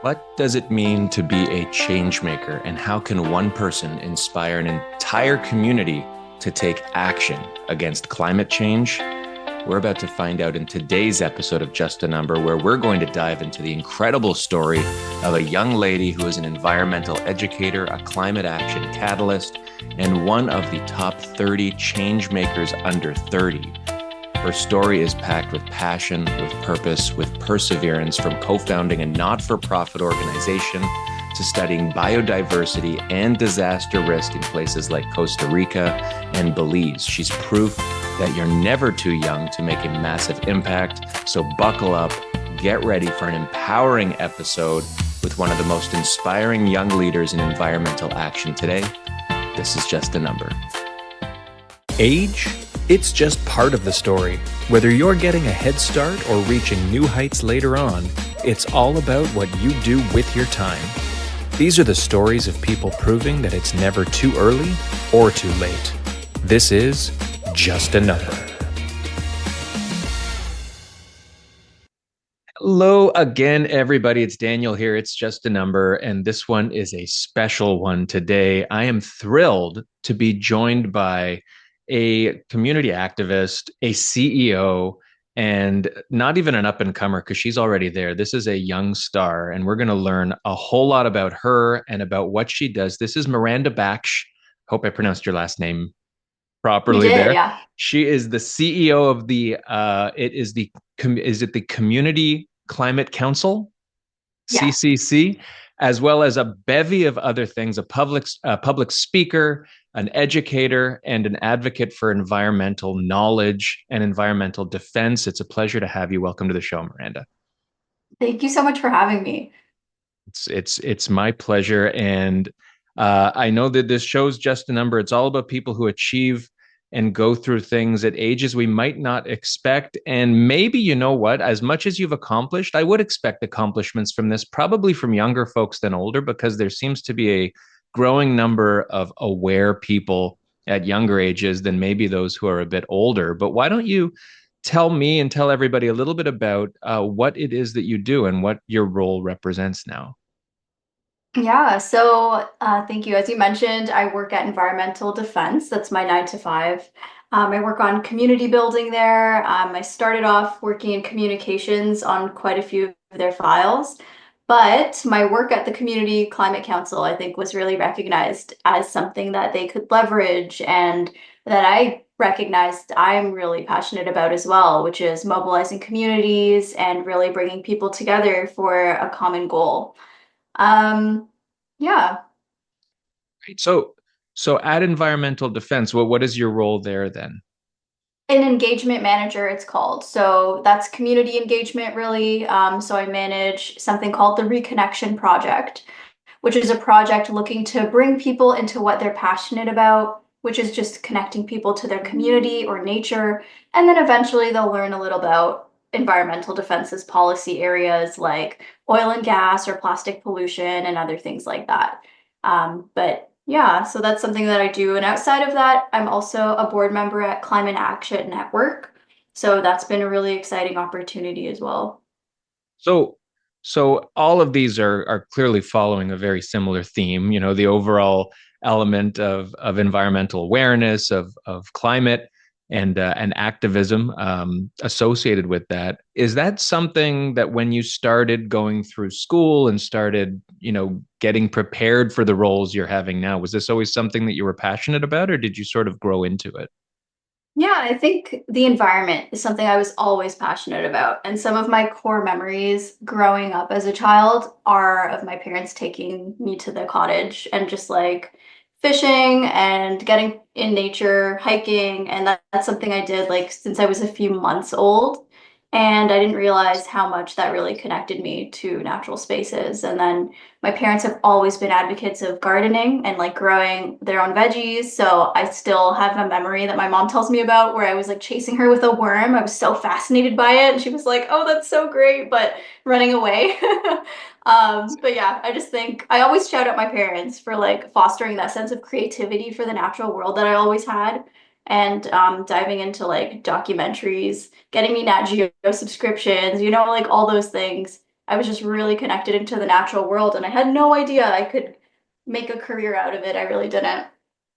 What does it mean to be a change maker, and how can one person inspire an entire community to take action against climate change? We're about to find out in today's episode of Just a Number, where we're going to dive into the incredible story of a young lady who is an environmental educator, a climate action catalyst, and one of the top 30 change makers under 30. Her story is packed with passion, with purpose, with perseverance, from co-founding a not-for-profit organization to studying biodiversity and disaster risk in places like Costa Rica and Belize. She's proof that you're never too young to make a massive impact. So buckle up, get ready for an empowering episode with one of the most inspiring young leaders in environmental action today. This is Just a Number. Age? It's just part of the story. Whether you're getting a head start or reaching new heights later on, it's all about what you do with your time. These are the stories of people proving that it's never too early or too late. This is Just a Number. Hello again, everybody. It's Daniel here. It's Just a Number, and this one is a special one today. I am thrilled to be joined by a community activist, a CEO, and not even an up-and-comer because she's already there. This is a young star, and we're going to learn a whole lot about her and about what she does. This is Miranda Baksh. Hope I pronounced your last name You properly did, there. yeah. She is the CEO of the is it the Community Climate Council, Yeah. CCC, as well as a bevy of other things, a public speaker, an educator, and an advocate for environmental knowledge and environmental defense. It's a pleasure to have you. Welcome to the show, Miranda. Thank you so much for having me. It's my pleasure, and I know that this show's Just a Number. It's all about people who achieve and go through things at ages we might not expect. And maybe, you know what, as much as you've accomplished, I would expect accomplishments from this, probably from younger folks than older, because there seems to be a growing number of aware people at younger ages than maybe those who are a bit older. But why don't you tell me and tell everybody a little bit about what it is that you do and what your role represents now? Yeah, so thank you. As you mentioned, I work at Environmental Defense. That's my 9 to 5. I work on community building there. I started off working in communications on quite a few of their files, but my work at the Community Climate Council, I think, was really recognized as something that they could leverage and that I recognized I'm really passionate about as well, which is mobilizing communities and really bringing people together for a common goal. Um, yeah, Right. So at Environmental Defense, what is your role there then? an engagement manager, it's called. So that's community engagement, really. So I manage something called the Reconnection Project, which is a project looking to bring people into what they're passionate about, which is just connecting people to their community or nature. And then eventually they'll learn a little about environmental defenses policy areas like oil and gas or plastic pollution and other things like that. But yeah, so that's something that I do. And outside of that, I'm also a board member at Climate Action Network. So that's been a really exciting opportunity as well. So so all of these are clearly following a very similar theme, you know, the overall element of environmental awareness, of climate and activism associated with that. Is that something that when you started going through school and started, you know, getting prepared for the roles you're having now, was this always something that you were passionate about, or did you sort of grow into it? Yeah, I think the environment is something I was always passionate about. And some of my core memories growing up as a child are of my parents taking me to the cottage and just like fishing and getting in nature, hiking. And that's something I did like since I was a few months old. And I didn't realize how much that really connected me to natural spaces. And then my parents have always been advocates of gardening and like growing their own veggies. So I still have a memory that my mom tells me about where I was like chasing her with a worm. I was so fascinated by it. And she was like, oh, that's so great, but running away. But yeah, I just think I always shout out my parents for like fostering that sense of creativity for the natural world that I always had and diving into like documentaries, getting me Nat Geo subscriptions, like all those things. I was just really connected into the natural world, and I had no idea I could make a career out of it. I really didn't.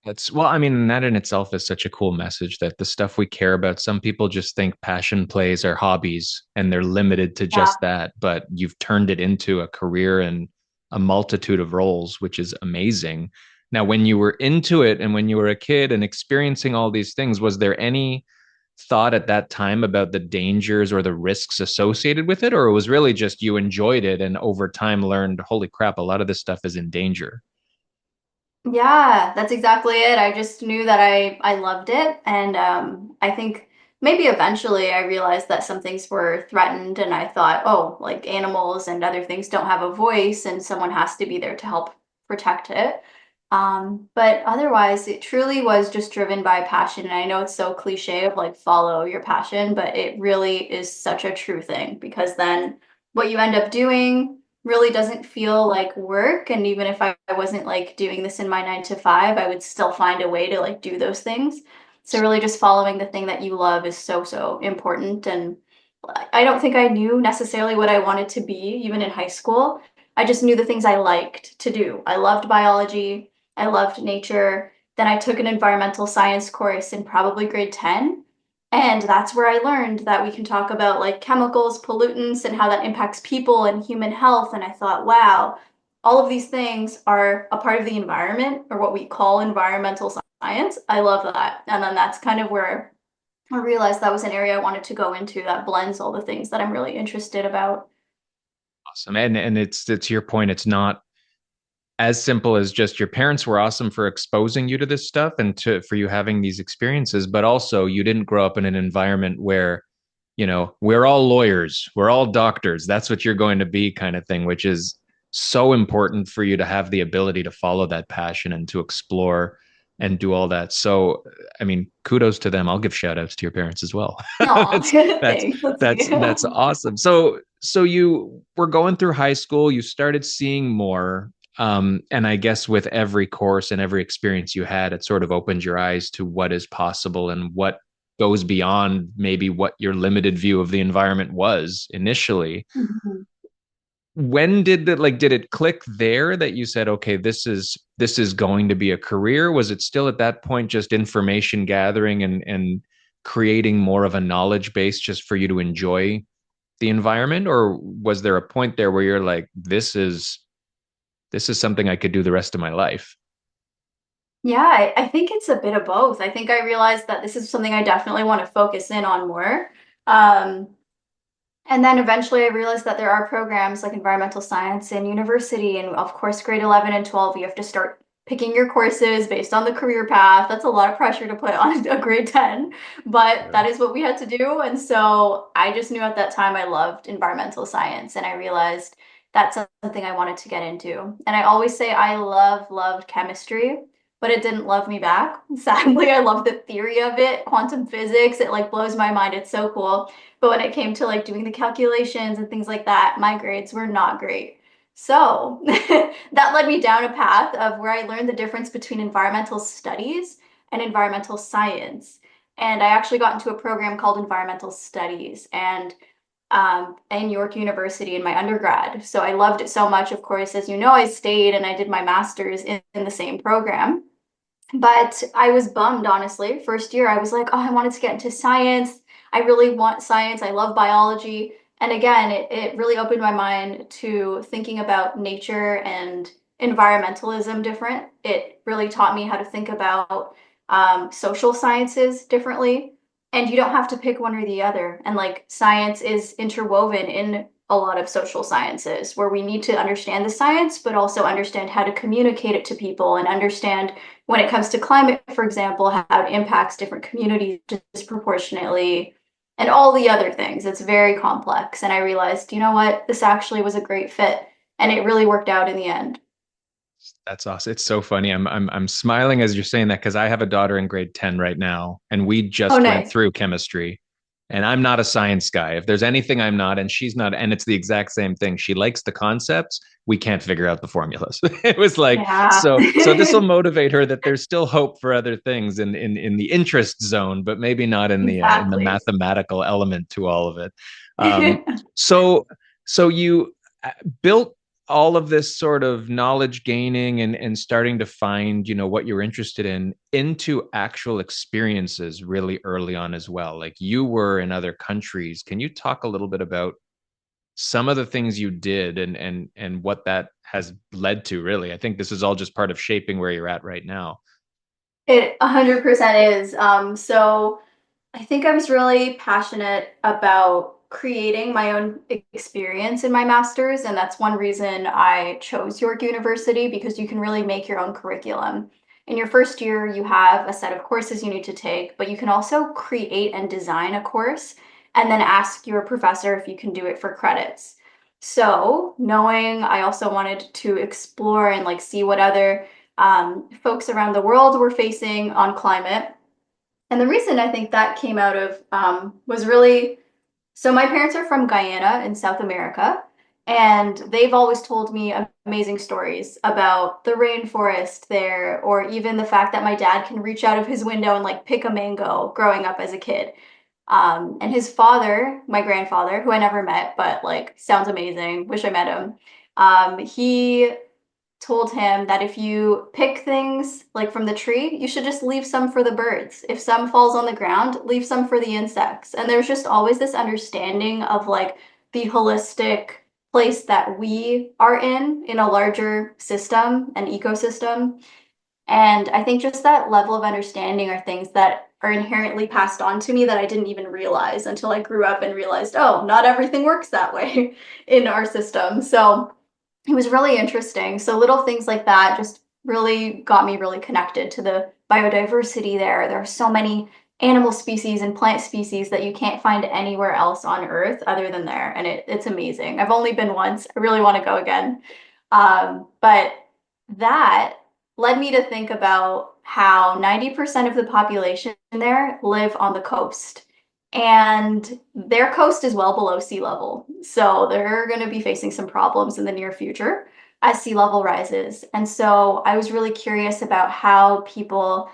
That's well, I mean, that in itself is such a cool message that the stuff we care about, some people just think passion plays are hobbies and they're limited to Yeah. just that, but you've turned it into a career and a multitude of roles, which is amazing. Now, when you were into it and when you were a kid and experiencing all these things, was there any thought at that time about the dangers or the risks associated with it? Or it was really just you enjoyed it and over time learned, holy crap, a lot of this stuff is in danger? Yeah, that's exactly it. I just knew that I loved it, and I think maybe eventually I realized that some things were threatened, and I thought, oh, like animals and other things don't have a voice, and someone has to be there to help protect it. But otherwise, it truly was just driven by passion. And I know it's so cliche of like follow your passion, but it really is such a true thing because then what you end up doing really doesn't feel like work. And even if I wasn't like doing this in my 9 to 5, I would still find a way to like do those things. So really just following the thing that you love is so, so important. And I don't think I knew necessarily what I wanted to be, even in high school. I just knew the things I liked to do. I loved biology. I loved nature. Then I took an environmental science course in probably grade 10. And that's where I learned that we can talk about like chemicals, pollutants, and how that impacts people and human health. And I thought, wow, all of these things are a part of the environment or what we call environmental science. I love that. And then that's kind of where I realized that was an area I wanted to go into that blends all the things that I'm really interested about. Awesome. And it's to your point, it's not as simple as just your parents were awesome for exposing you to this stuff and to for you having these experiences, but also you didn't grow up in an environment where, we're all lawyers, we're all doctors, that's what you're going to be kind of thing, which is so important for you to have the ability to follow that passion and to explore and do all that. So, I mean, kudos to them. I'll give shout outs to your parents as well. Aw, that's that's thanks. Let's see. that's awesome. So you were going through high school, you started seeing more. And I guess with every course and every experience you had, it sort of opened your eyes to what is possible and what goes beyond maybe what your limited view of the environment was initially. Mhm. When did it click there that you said, okay, this is going to be a career? Was it still at that point just information gathering and creating more of a knowledge base just for you to enjoy the environment? Or was there a point there where you're like, this is something I could do the rest of my life? Yeah, I think it's a bit of both. I think I realized that this is something I definitely want to focus in on more. Um, And then eventually I realized that there are programs like environmental science in university. And of course, grade 11 and 12, you have to start picking your courses based on the career path. That's a lot of pressure to put on a grade 10, but Yeah. that is what we had to do. And so I just knew at that time I loved environmental science and I realized that's something I wanted to get into. And I always say I loved chemistry, but it didn't love me back. Sadly, I love the theory of it, quantum physics. It like blows my mind. It's so cool. But when it came to like doing the calculations and things like that, my grades were not great. So that led me down a path of where I learned the difference between environmental studies and environmental science. And I actually got into a program called environmental studies and in York University in my undergrad. So I loved it so much. Of course, as you know, I stayed and I did my master's in the same program. But I was bummed, honestly. First year, I was like, oh, I wanted to get into science. I really want science. I love biology. And again, it really opened my mind to thinking about nature and environmentalism different. It really taught me how to think about social sciences differently. And you don't have to pick one or the other. And like science is interwoven in a lot of social sciences where we need to understand the science, but also understand how to communicate it to people and understand when it comes to climate, for example, how it impacts different communities disproportionately and all the other things. It's very complex. And I realized, you know what, this actually was a great fit and it really worked out in the end. That's awesome. It's so funny. I'm smiling as you're saying that because I have a daughter in grade 10 right now, and we Oh, just went nice. through chemistry. And I'm not a science guy. If there's anything I'm not, and she's not, and it's the exact same thing. She likes the concepts. We can't figure out the formulas. It was like, Yeah. so this will motivate her that there's still hope for other things in the interest zone, but maybe not in the Exactly. mathematical element to all of it. Um, so so built all of this sort of knowledge gaining and starting to find, what you're interested in into actual experiences really early on as well. Like you were in other countries. Can you talk a little bit about some of the things you did and what that has led to really? I think this is all just part of shaping where you're at right now. It 100% is. So I think I was really passionate about creating my own experience in my master's, and that's one reason I chose York University because you can really make your own curriculum. In your first year, you have a set of courses you need to take, but you can also create and design a course and then ask your professor if you can do it for credits. So, knowing I also wanted to explore and like see what other folks around the world were facing on climate. And the reason I think that came out of was really so my parents are from Guyana in South America, and they've always told me amazing stories about the rainforest there, or even the fact that my dad can reach out of his window and like pick a mango growing up as a kid. And his father, my grandfather, who I never met, but like sounds amazing, wish I met him. He told him that if you pick things like from the tree, you should just leave some for the birds. If some falls on the ground, leave some for the insects. And there's just always this understanding of like the holistic place that we are in a larger system, an ecosystem. And I think just that level of understanding are things that are inherently passed on to me that I didn't even realize until I grew up and realized, oh, not everything works that way in our system. So it was really interesting. So little things like that just really got me really connected to the biodiversity there. There are so many animal species and plant species that you can't find anywhere else on Earth other than there. And it's amazing. I've only been once. I really want to go again. But that led me to think about how 90% of the population there live on the coast. And their coast is well below sea level. So they're going to be facing some problems in the near future as sea level rises. And so I was really curious about how people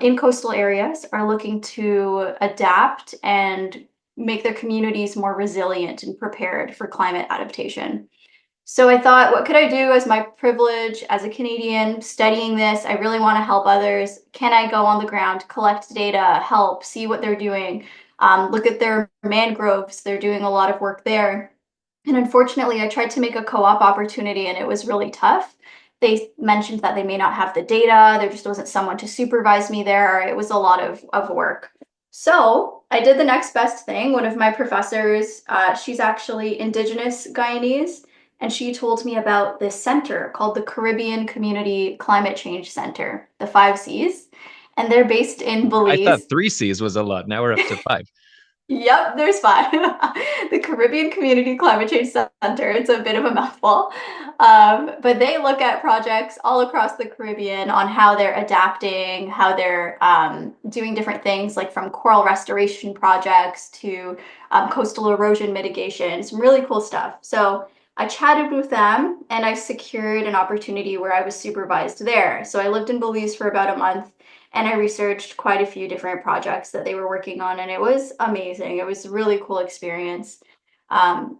in coastal areas are looking to adapt and make their communities more resilient and prepared for climate adaptation. So I thought, what could I do as my privilege as a Canadian studying this? I really want to help others. Can I go on the ground, collect data, help, see what they're doing, look at their mangroves? They're doing a lot of work there. And unfortunately, I tried to make a co-op opportunity and it was really tough. They mentioned that they may not have the data. There just wasn't someone to supervise me there. It was a lot of work. So I did the next best thing. One of my professors, she's actually Indigenous Guyanese, and she told me about this center called the Caribbean Community Climate Change Center, the 5Cs. And they're based in I thought Belize. three C's was a lot. Now we're up to five. Yep, there's five. The Caribbean Community Climate Change Center. It's a bit of a mouthful. But they look at projects all across the Caribbean on how they're adapting, how they're doing different things, like from coral restoration projects to coastal erosion mitigation, some really cool stuff. So I chatted with them and I secured an opportunity where I was supervised there. So I lived in Belize for about a month and I researched quite a few different projects that they were working on, and it was amazing. It was a really cool experience.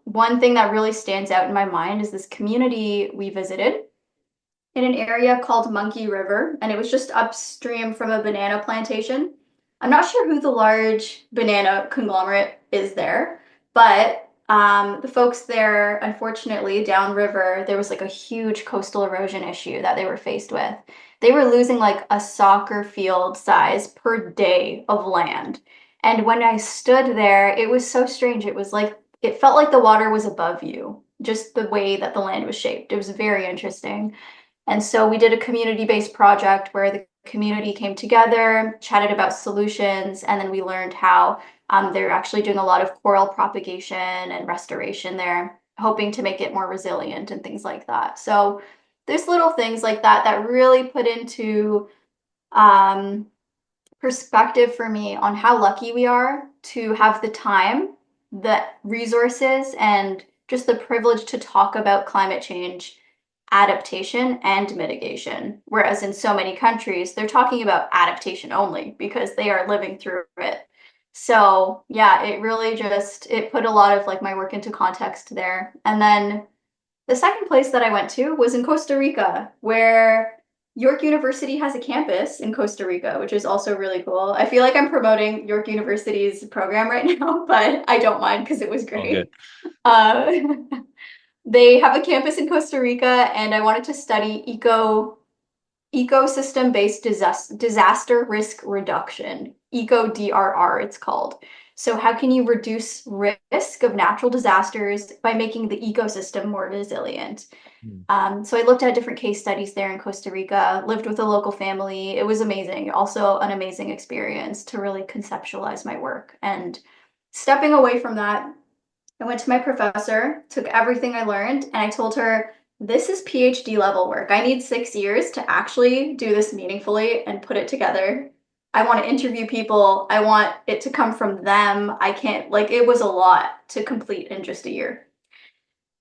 One thing that really stands out in my mind is this community we visited in an area called Monkey River, and it was just upstream from a banana plantation. I'm not sure who the large banana conglomerate is there, but the folks there, unfortunately, downriver, there was like a huge coastal erosion issue that they were faced with. They were losing like a soccer field size per day of land. And when I stood there, it was so strange. It was like, it felt like the water was above you, just the way that the land was shaped. It was very interesting. And so we did a community-based project where the community came together, chatted about solutions, and then we learned how they're actually doing a lot of coral propagation and restoration there, hoping to make it more resilient and things like that. So there's little things like that that really put into um, perspective for me on how lucky we are to have the time, the resources, and just the privilege to talk about climate change adaptation and mitigation. Whereas in so many countries, they're talking about adaptation only because they are living through it. So yeah, it really just it put a lot of like my work into context there. And then The second place that I went to was in Costa Rica, where York University has a campus in Costa Rica, which is also really cool. I feel like I'm promoting York University's program right now, but I don't mind because it was All good. great. Uh, they have a campus in Costa Rica, and I wanted to study ecosystem-based disaster risk reduction, eco-DRR it's called. So how can you reduce risk of natural disasters by making the ecosystem more resilient? Hmm. So I looked at different case studies there in Costa Rica, lived with a local family. It was amazing. Also an amazing experience to really conceptualize my work. And stepping away from that, I went to my professor, took everything I learned, and I told her, this is PhD level work. I need 6 years to actually do this meaningfully and put it together. I want to interview people. I want it to come from them. I can't, like, it was a lot to complete in just a year.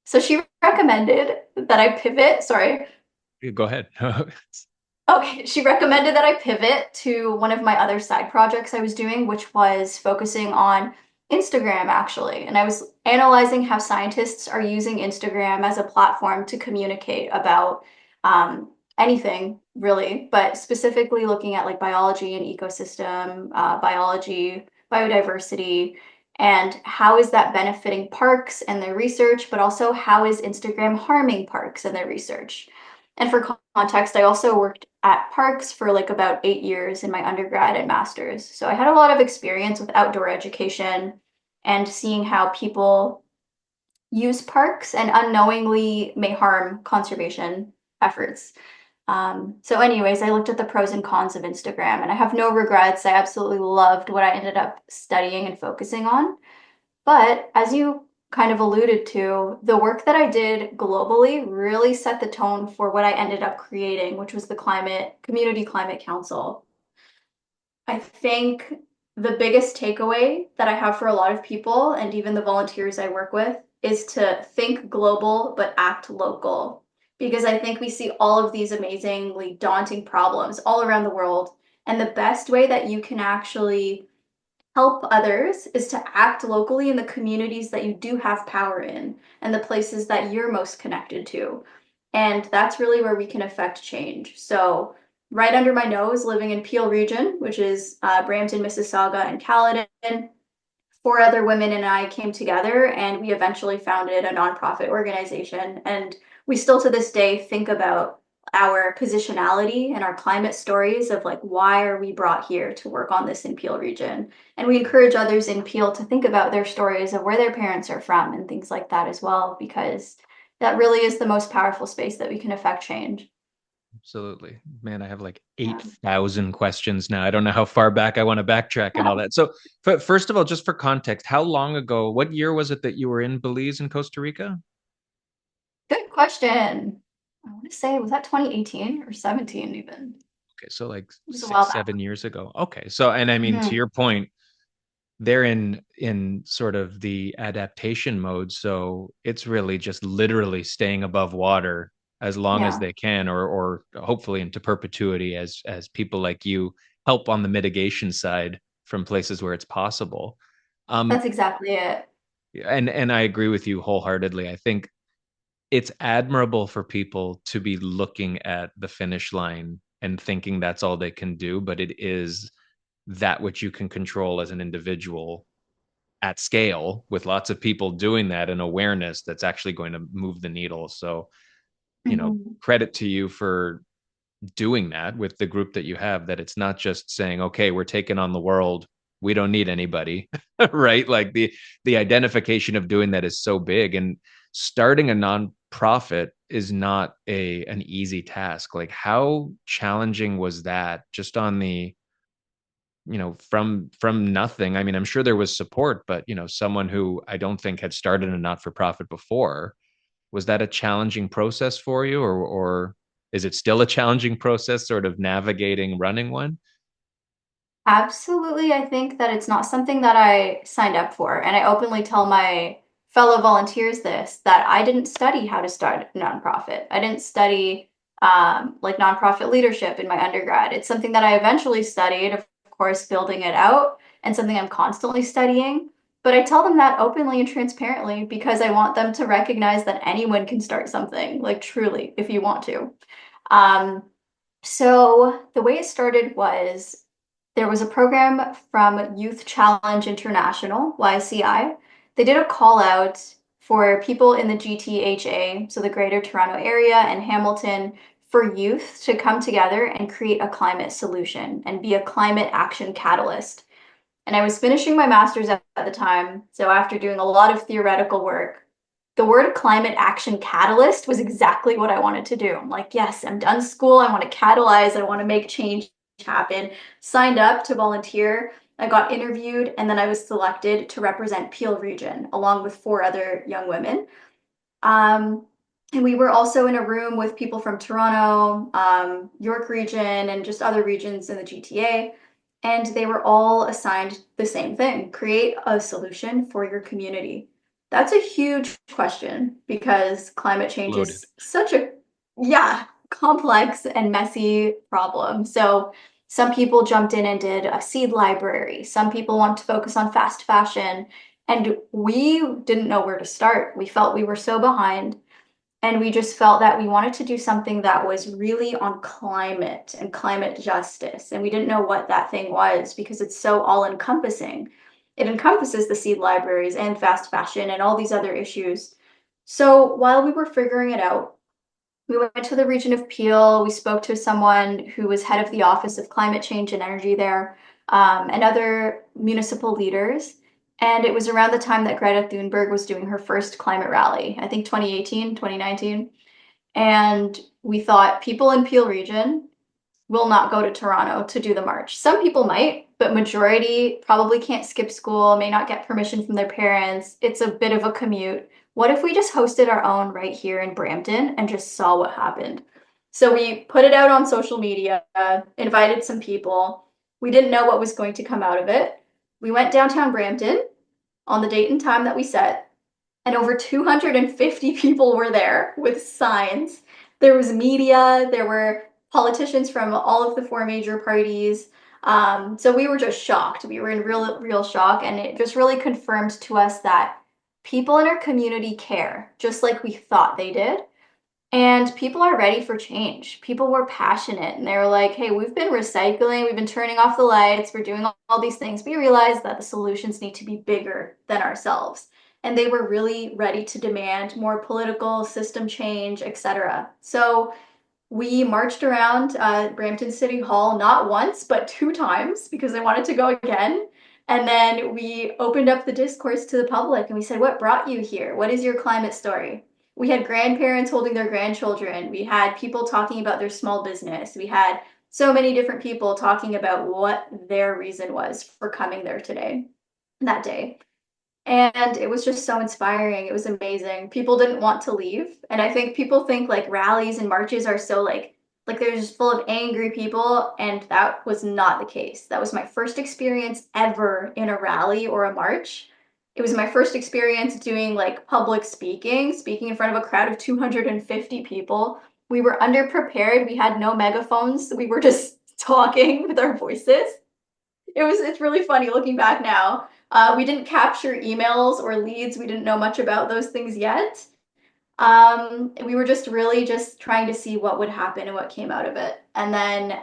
So she recommended that I pivot. Sorry. Go ahead. Okay, she recommended that I pivot to one of my other side projects I was doing, which was focusing on Instagram actually. And I was analyzing how scientists are using Instagram as a platform to communicate about anything really, but specifically looking at like biology and ecosystem, biology, biodiversity, and how is that benefiting parks and their research, but also how is Instagram harming parks and their research? And for context, I also worked at parks for like about 8 years in my undergrad and master's. So I had a lot of experience with outdoor education and seeing how people use parks and unknowingly may harm conservation efforts. So, anyways, I looked at the pros and cons of Instagram and I have no regrets. I absolutely loved what I ended up studying and focusing on. But as you kind of alluded to, the work that I did globally really set the tone for what I ended up creating, which was the Community Climate Council. I think the biggest takeaway that I have for a lot of people and even the volunteers I work with is to think global but act local. Because I think we see all of these amazingly daunting problems all around the world. And the best way that you can actually help others is to act locally in the communities that you do have power in and the places that you're most connected to. And that's really where we can affect change. So, right under my nose, living in Peel region, which is Brampton, Mississauga, and Caledon, four other women and I came together and we eventually founded a nonprofit organization. And we still to this day think about our positionality and our climate stories of like, why are we brought here to work on this in Peel region? And we encourage others in Peel to think about their stories of where their parents are from and things like that as well, because that really is the most powerful space that we can affect change. Absolutely. Man, I have like Yeah. 8,000 questions now. I don't know how far back I want to backtrack and all that. So, first of all, just for context, how long ago, what year was it that you were in Belize and Costa Rica? Good question. I want to say, was that 2018 or 17 even? Okay, so like It was a while six, back. 7 years ago. Okay. So, and I mean, to Mhm. your point, they're in sort of the adaptation mode. So it's really just literally staying above water as long as Yeah, they can, or hopefully into perpetuity as people like you help on the mitigation side from places where it's possible. Um, that's exactly it. and I agree with you wholeheartedly. I think it's admirable for people to be looking at the finish line and thinking that's all they can do, but it is that which you can control as an individual at scale with lots of people doing that and awareness that's actually going to move the needle. So, Mhm. credit to you for doing that with the group that you have, that it's not just saying, okay, we're taking on the world. We don't need anybody, right? Like the identification of doing that is so big, and starting a nonprofit is not an easy task. Like, how challenging was that just on the from nothing? I mean, I'm sure there was support, but someone who I don't think had started a not-for-profit before, was that a challenging process for you, or is it still a challenging process sort of navigating running one? Absolutely, I think that it's not something that I signed up for. And I openly tell my fellow volunteers this, that I didn't study how to start a nonprofit. I didn't study like nonprofit leadership in my undergrad. It's something that I eventually studied, of course, building it out, and something I'm constantly studying. But I tell them that openly and transparently because I want them to recognize that anyone can start something, like truly, if you want to. Um, so the way it started was there was a program from Youth Challenge International, YCI. They did a call out for people in the GTHA, so the Greater Toronto Area and Hamilton, for youth to come together and create a climate solution and be a climate action catalyst. And I was finishing my master's at the time, so after doing a lot of theoretical work, the word climate action catalyst was exactly what I wanted to do. I'm like, yes, I'm done school. I want to catalyze. I want to make change happen. Signed up to volunteer. I got interviewed, and then I was selected to represent Peel Region along with 4 other young women. Um, and we were also in a room with people from Toronto, York Region, and just other regions in the GTA. And they were all assigned the same thing: create a solution for your community. That's a huge question because climate change Loaded. is such a, yeah, complex and messy problem. So some people jumped in and did a seed library. Some people want to focus on fast fashion. And we didn't know where to start. We felt we were so behind. And we just felt that we wanted to do something that was really on climate and climate justice. And we didn't know what that thing was because it's so all encompassing. It encompasses the seed libraries and fast fashion and all these other issues. So while we were figuring it out, we went to the region of Peel. We spoke to someone who was head of the Office of Climate Change and Energy there, and other municipal leaders. And it was around the time that Greta Thunberg was doing her first climate rally, I think 2018, 2019. And we thought people in Peel region will not go to Toronto to do the march. Some people might, but majority probably can't skip school, may not get permission from their parents. It's a bit of a commute. What if we just hosted our own right here in Brampton and just saw what happened? So we put it out on social media, invited some people. We didn't know what was going to come out of it. We went downtown Brampton on the date and time that we set, and over 250 people were there with signs. There was media, there were politicians from all of the 4 major parties. So we were just shocked. We were in real shock, and it just really confirmed to us that people in our community care, just like we thought they did. And people are ready for change. People were passionate and they were like, hey, we've been recycling, we've been turning off the lights, we're doing all these things. We realized that the solutions need to be bigger than ourselves. And they were really ready to demand more political system change, etc. So we marched around Brampton City Hall not once, but 2 times because I wanted to go again. And then we opened up the discourse to the public and we said, what brought you here? What is your climate story? We had grandparents holding their grandchildren. We had people talking about their small business. We had so many different people talking about what their reason was for coming there today, that day. And it was just so inspiring. It was amazing. People didn't want to leave. And I think people think like rallies and marches are so like they're just full of angry people. And that was not the case. That was my first experience ever in a rally or a march. It was my first experience doing like public speaking in front of a crowd of 250 people. We were underprepared. We had no megaphones. We were just talking with our voices. It's really funny looking back now. We didn't capture emails or leads. We didn't know much about those things yet. We were just really just trying to see what would happen and what came out of it. And then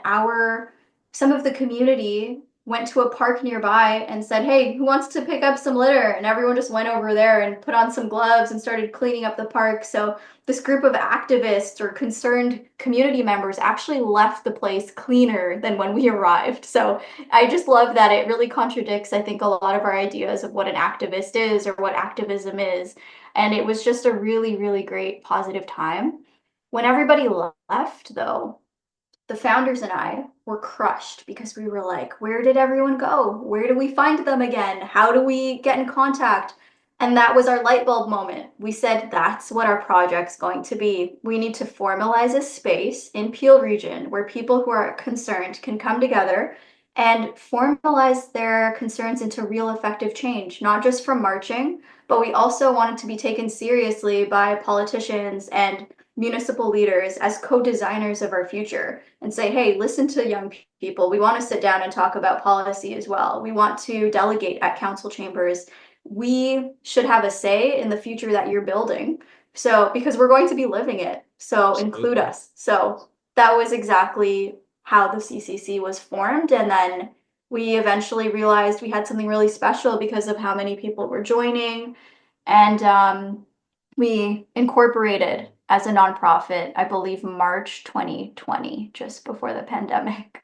some of the community went to a park nearby and said, hey, who wants to pick up some litter? And everyone just went over there and put on some gloves and started cleaning up the park. So this group of activists or concerned community members actually left the place cleaner than when we arrived. So I just love that it really contradicts, I think, a lot of our ideas of what an activist is or what activism is. And it was just a really, really great positive time. When everybody left, though, the founders and I were crushed because we were like, where did everyone go? Where do we find them again? How do we get in contact? And that was our light bulb moment. We said, that's what our project's going to be. We need to formalize a space in Peel region where people who are concerned can come together and formalize their concerns into real effective change, not just from marching, but we also wanted to be taken seriously by politicians and municipal leaders as co-designers of our future and say, hey, listen to young people. We want to sit down and talk about policy as well. We want to delegate at council chambers. we should have a say in the future that you're building. So, because we're going to be living it. So, include Absolutely. us. So, that was exactly how the CCC was formed. And then we eventually realized we had something really special because of how many people were joining. And we incorporated as a nonprofit, I believe, March 2020, just before the pandemic,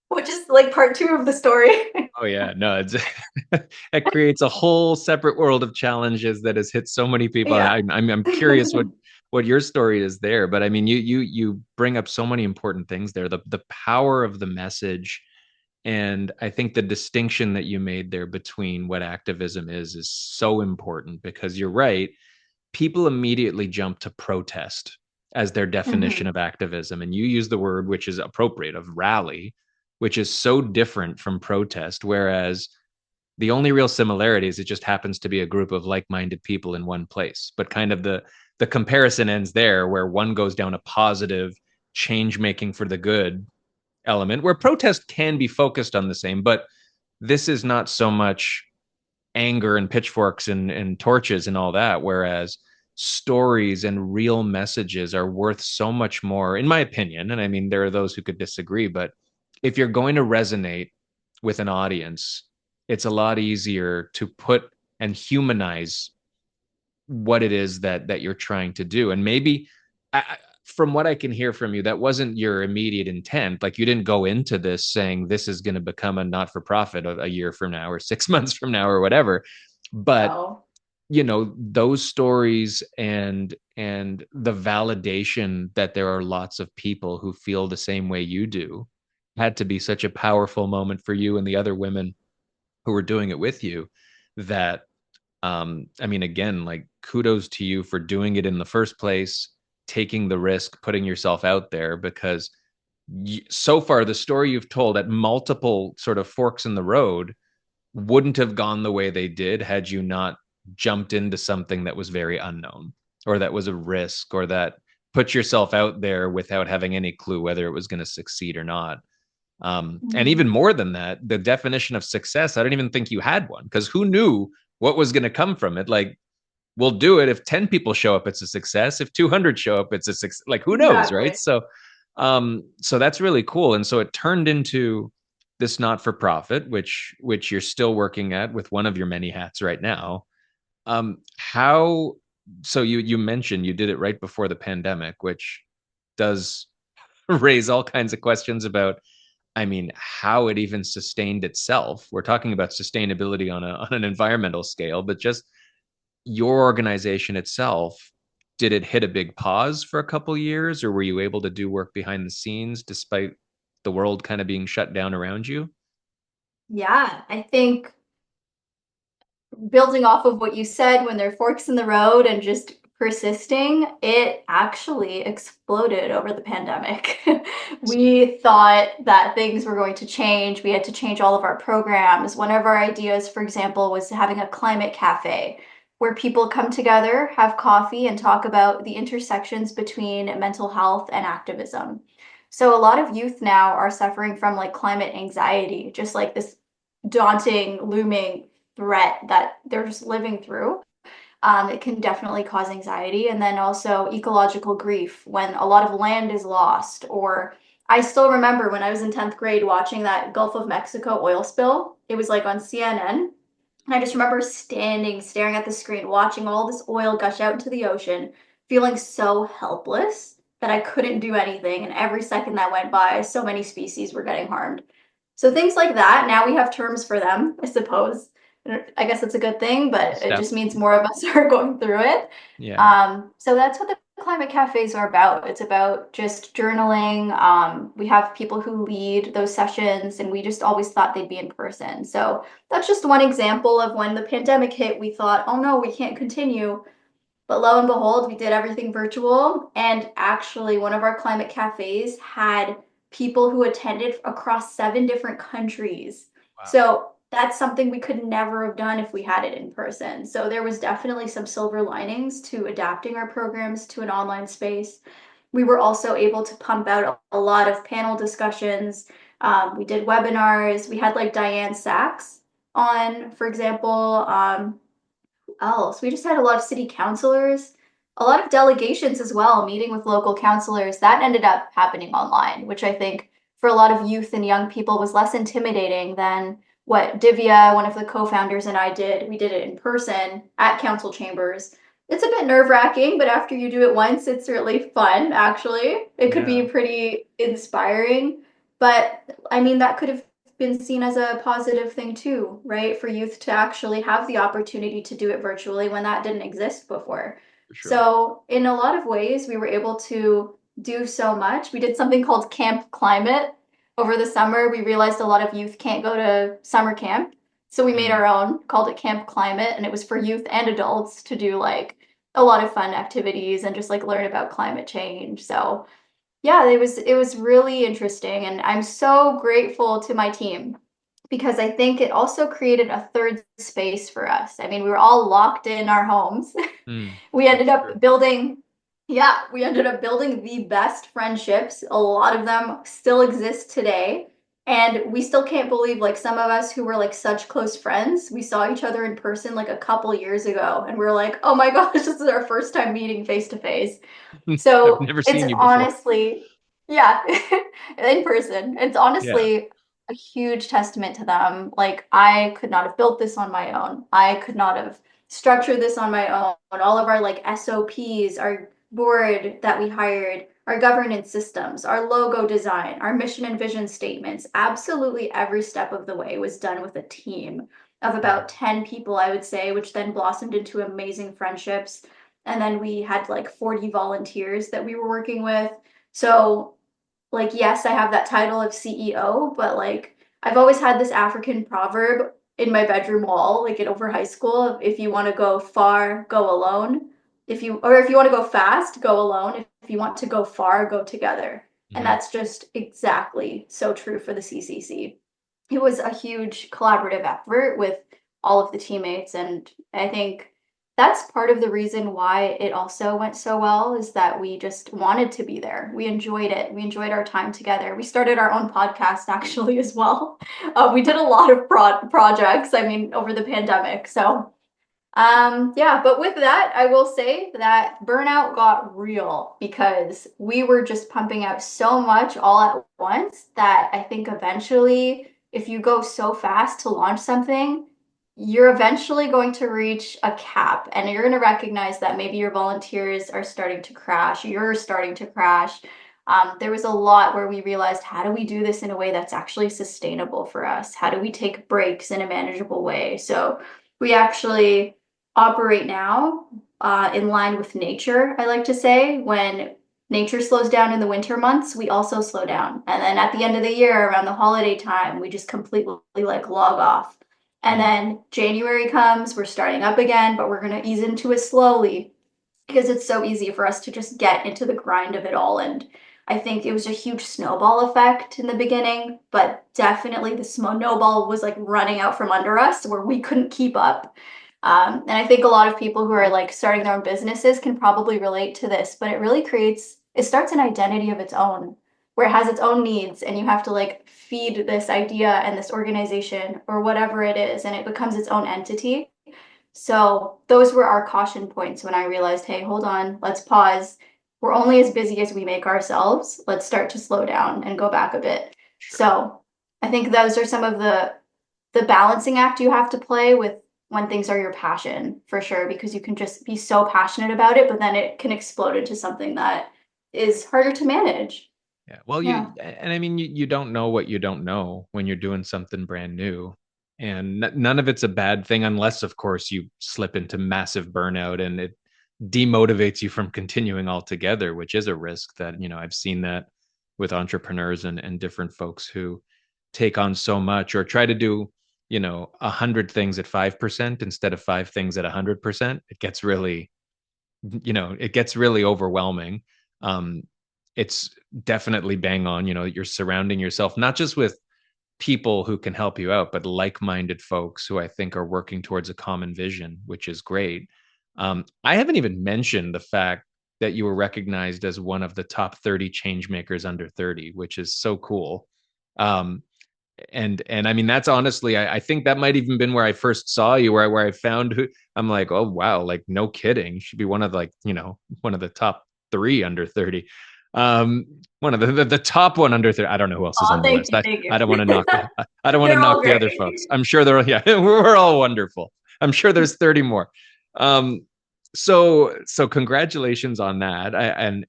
which is like part two of the story. Oh yeah, no, it's it creates a whole separate world of challenges that has hit so many people. Yeah. I'm curious what your story is there, but I mean, you bring up so many important things there. The power of the message, and I think the distinction that you made there between what activism is so important because you're right. People immediately jump to protest as their definition Mhm. of activism, and you use the word which is appropriate of rally, which is so different from protest, whereas the only real similarity is it just happens to be a group of like-minded people in one place. But kind of the comparison ends there, where one goes down a positive change making for the good element, where protest can be focused on the same, but this is not so much anger and pitchforks and torches and all that, whereas stories and real messages are worth so much more, in my opinion. And I mean, there are those who could disagree, but if you're going to resonate with an audience, it's a lot easier to put and humanize what it is that you're trying to do. And maybe from what I can hear from you, that wasn't your immediate intent. Like you didn't go into this saying this is going to become a not-for-profit a year from now or 6 months from now or whatever. But No. those stories and the validation that there are lots of people who feel the same way you do had to be such a powerful moment for you and the other women who were doing it with you that I mean, again, like kudos to you for doing it in the first place, taking the risk, putting yourself out there, because so far the story you've told at multiple sort of forks in the road wouldn't have gone the way they did had you not jumped into something that was very unknown or that was a risk or that put yourself out there without having any clue whether it was going to succeed or not. And Mhm. even more than that, the definition of success, I don't even think you had one because who knew what was going to come from it? Like, we'll do it. If 10 people show up, it's a success. If 200 show up, it's a success. Like, who knows, right? Exactly. So that's really cool. And so it turned into this not-for-profit, which you're still working at with one of your many hats right now. How, so you mentioned you did it right before the pandemic, which does raise all kinds of questions about, I mean, how it even sustained itself. We're talking about sustainability on an environmental scale, but just your organization itself, did it hit a big pause for a couple years, or were you able to do work behind the scenes despite the world kind of being shut down around you? Yeah, I think building off of what you said, when there are forks in the road and just persisting, it actually exploded over the pandemic. We thought that things were going to change. We had to change all of our programs. One of our ideas, for example, was having a climate cafe where people come together, have coffee, and talk about the intersections between mental health and activism. So a lot of youth now are suffering from like climate anxiety, just like this daunting, looming threat that they're just living through. It can definitely cause anxiety. And then also ecological grief when a lot of land is lost. Or I still remember when I was in 10th grade watching that Gulf of Mexico oil spill. It was like on CNN. And I just remember standing, staring at the screen, watching all this oil gush out into the ocean, feeling so helpless that I couldn't do anything. And every second that went by, so many species were getting harmed. So things like that, now we have terms for them, I suppose. I guess it's a good thing, but it Step. just means more of us are going through it. Yeah. So that's what the climate cafes are about. It's about just journaling. We have people who lead those sessions, and we just always thought they'd be in person. So that's just one example of when the pandemic hit, we thought, oh no, we can't continue. But lo and behold, we did everything virtual. And actually, one of our climate cafes had people who attended across 7 different countries. Wow. So that's something we could never have done if we had it in person. So there was definitely some silver linings to adapting our programs to an online space. We were also able to pump out a lot of panel discussions. We did webinars. We had like Diane Sachs, on, for example, else? We just had a lot of city councilors, a lot of delegations as well, meeting with local councilors. That ended up happening online, which I think for a lot of youth and young people was less intimidating than what Divya, one of the co-founders, and I did. We did it in person at council chambers. It's a bit nerve-wracking, but after you do it once, it's really fun, actually. It could be Yeah, pretty inspiring. But I mean, that could have been seen as a positive thing too, right? For youth to actually have the opportunity to do it virtually when that didn't exist before. for sure. So, in a lot of ways, we were able to do so much. We did something called Camp Climate over the summer. We realized a lot of youth can't go to summer camp. So, we made Mm. our own, called it Camp Climate, and it was for youth and adults to do like a lot of fun activities and just like learn about climate change. So, yeah, it was really interesting, and I'm so grateful to my team because I think it also created a third space for us. I mean, we were all locked in our homes. Mm. We ended That's up true. building, yeah, we ended up building the best friendships. A lot of them still exist today. And we still can't believe, like, some of us who were like such close friends, we saw each other in person like a couple years ago, and we are like, oh my gosh, this is our first time meeting face to face. I've So never it's seen you before. honestly, yeah, in person. It's Yeah. honestly a huge testament to them. Like, I could not have built this on my own. I could not have structured this on my own. All of our like SOPs, our board that we hired, our governance systems, our logo design, our mission and vision statements, absolutely every step of the way was done with a team of Mm. about 10 people, I would say, which then blossomed into amazing friendships. And then we had like 40 volunteers that we were working with. So, like, yes, I have that title of CEO, but like, I've always had this African proverb in my bedroom wall, like in over high school. If you want to go far, go alone. If you want to go fast, go alone. If you want to go far, go together. And Mhm. that's just exactly so true for the CCC. It was a huge collaborative effort with all of the teammates, and I think that's part of the reason why it also went so well is that we just wanted to be there. We enjoyed it. We enjoyed our time together. We started our own podcast actually as well. We did a lot of projects, I mean, over the pandemic. So, yeah, but with that, I will say that burnout got real because we were just pumping out so much all at once that I think eventually, if you go so fast to launch something, you're eventually going to reach a cap and you're going to recognize that maybe your volunteers are starting to crash, you're starting to crash. There was a lot where we realized, how do we do this in a way that's actually sustainable for us? How do we take breaks in a manageable way? So we actually operate now in line with nature, I like to say. When nature slows down in the winter months, we also slow down. And then at the end of the year, around the holiday time, we just completely like log off. And Mm. then January comes, we're starting up again, but we're going to ease into it slowly because it's so easy for us to just get into the grind of it all. And I think it was a huge snowball effect in the beginning, but definitely the snowball was like running out from under us where we couldn't keep up. And I think a lot of people who are like starting their own businesses can probably relate to this, but it starts an identity of its own where it has its own needs and you have to like feed this idea and this organization or whatever it is, and it becomes its own entity. So those were our caution points when I realized, hey, hold on, let's pause. We're only as busy as we make ourselves. Let's start to slow down and go back a bit. Sure. So I think those are some of the balancing act you have to play with when things are your passion for sure, because you can just be so passionate about it, but then it can explode into something that is harder to manage. Yeah. Well, Yeah. and I mean, you don't know what you don't know when you're doing something brand new. And none of it's a bad thing, unless, of course, you slip into massive burnout and it demotivates you from continuing altogether, which is a risk that, I've seen that with entrepreneurs and different folks who take on so much or try to do, 100 things at 5% instead of 5 things at 100%. It gets really overwhelming. Um, it's definitely bang on, you're surrounding yourself not just with people who can help you out, but like-minded folks who I think are working towards a common vision, which is great. I haven't even mentioned the fact that you were recognized as one of the top 30 change makers under 30, which is so cool. Um, And I mean, that's honestly, I think that might even been where I first saw you, where I found who I'm like, oh wow, like no kidding. Should be one of like, one of the top three under 30. Um, one of the top one under 30. I don't know who else is Oh, on the thank list. you, I, thank you. I don't want to knock I don't want to They're knock all the great. other folks. I'm sure they're yeah, we're all wonderful. I'm sure there's 30 more. Um, so congratulations on that.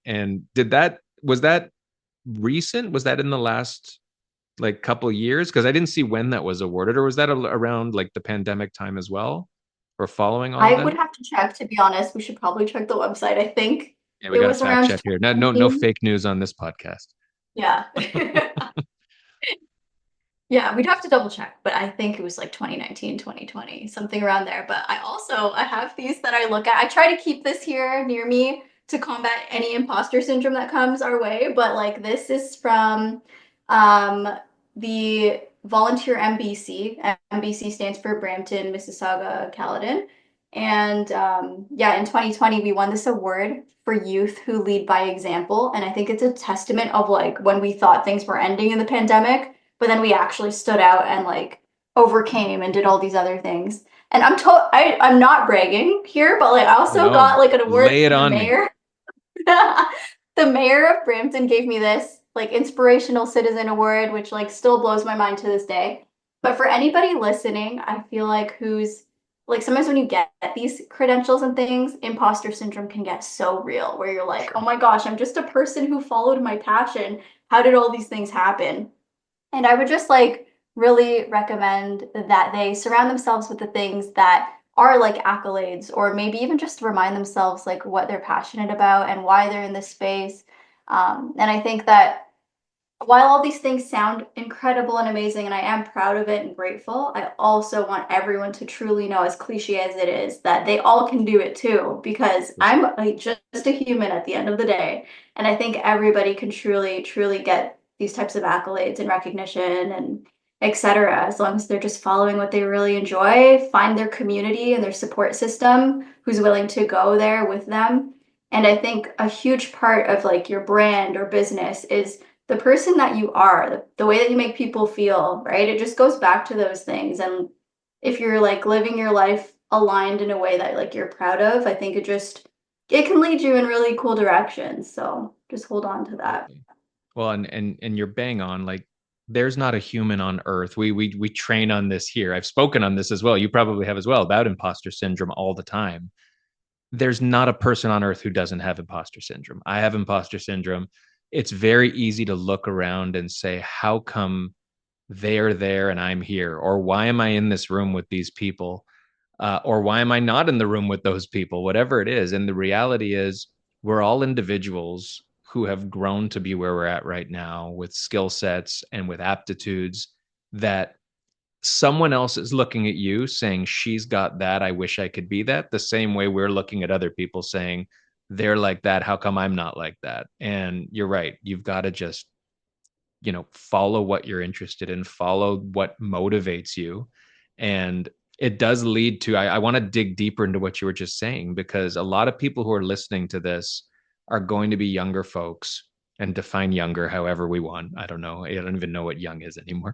And did that was that recent? Was that in the last like couple years? Because I didn't see when that was awarded, or was that around like the pandemic time as well, or following all of I that? would have to check, to be honest. We should probably check the website. I think Yeah, we it got to was fact around check here. No 2019. fake news on this podcast. Yeah. Yeah, we'd have to double check, but I think it was like 2019, 2020, something around there. But I have these that I look at. I try to keep this here near me to combat any imposter syndrome that comes our way. But like this is from um, the Volunteer MBC. MBC stands for Brampton, Mississauga, Caledon. And yeah, in 2020, we won this award for youth who lead by example. And I think it's a testament of like when we thought things were ending in the pandemic, but then we actually stood out and like overcame and did all these other things. And I'm not bragging here, but like I also No, got like an award lay it from the on me. mayor. The mayor of Brampton gave me this like inspirational citizen award, which like still blows my mind to this day. But for anybody listening, I feel like who's like sometimes when you get these credentials and things, imposter syndrome can get so real where you're like, oh Sure. my gosh, I'm just a person who followed my passion. How did all these things happen? And I would just like really recommend that they surround themselves with the things that are like accolades, or maybe even just remind themselves like what they're passionate about and why they're in this space. And I think that while all these things sound incredible and amazing, and I am proud of it and grateful, I also want everyone to truly know, as cliche as it is, that they all can do it too, because I'm like just a human at the end of the day. And I think everybody can truly, truly get these types of accolades and recognition and etc. as long as they're just following what they really enjoy, find their community and their support system who's willing to go there with them. And I think a huge part of like your brand or business is the person that you are, the way that you make people feel, right? It just goes back to those things. And if you're like living your life aligned in a way that like you're proud of, I think it can lead you in really cool directions. So just hold on to that. Absolutely. Well, and you're bang on. Like, there's not a human on earth. We train on this here. I've spoken on this as well. You probably have as well, about imposter syndrome all the time. There's not a person on earth who doesn't have imposter syndrome. I have imposter syndrome. It's very easy to look around and say, how come they're there and I'm here? Or why am I in this room with these people? Or why am I not in the room with those people? Whatever it is. And the reality is, we're all individuals who have grown to be where we're at right now, with skill sets and with aptitudes that someone else is looking at you saying, she's got that, I wish I could be that, the same way we're looking at other people saying, they're like that, how come I'm not like that? And you're right, you've got to just, follow what you're interested in, follow what motivates you. And it does lead to, I want to dig deeper into what you were just saying, because a lot of people who are listening to this are going to be younger folks, and define younger however we want. I don't know. I don't even know what young is anymore.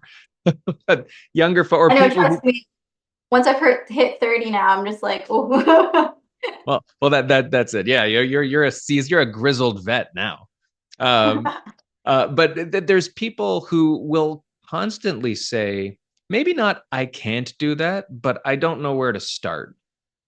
But younger folk, or I know, people trust who, me, once hit 30 now, I'm just like, oh. that's it. Yeah, you're a grizzled vet now. Um, but there's people who will constantly say, maybe not, I can't do that, but I don't know where to start.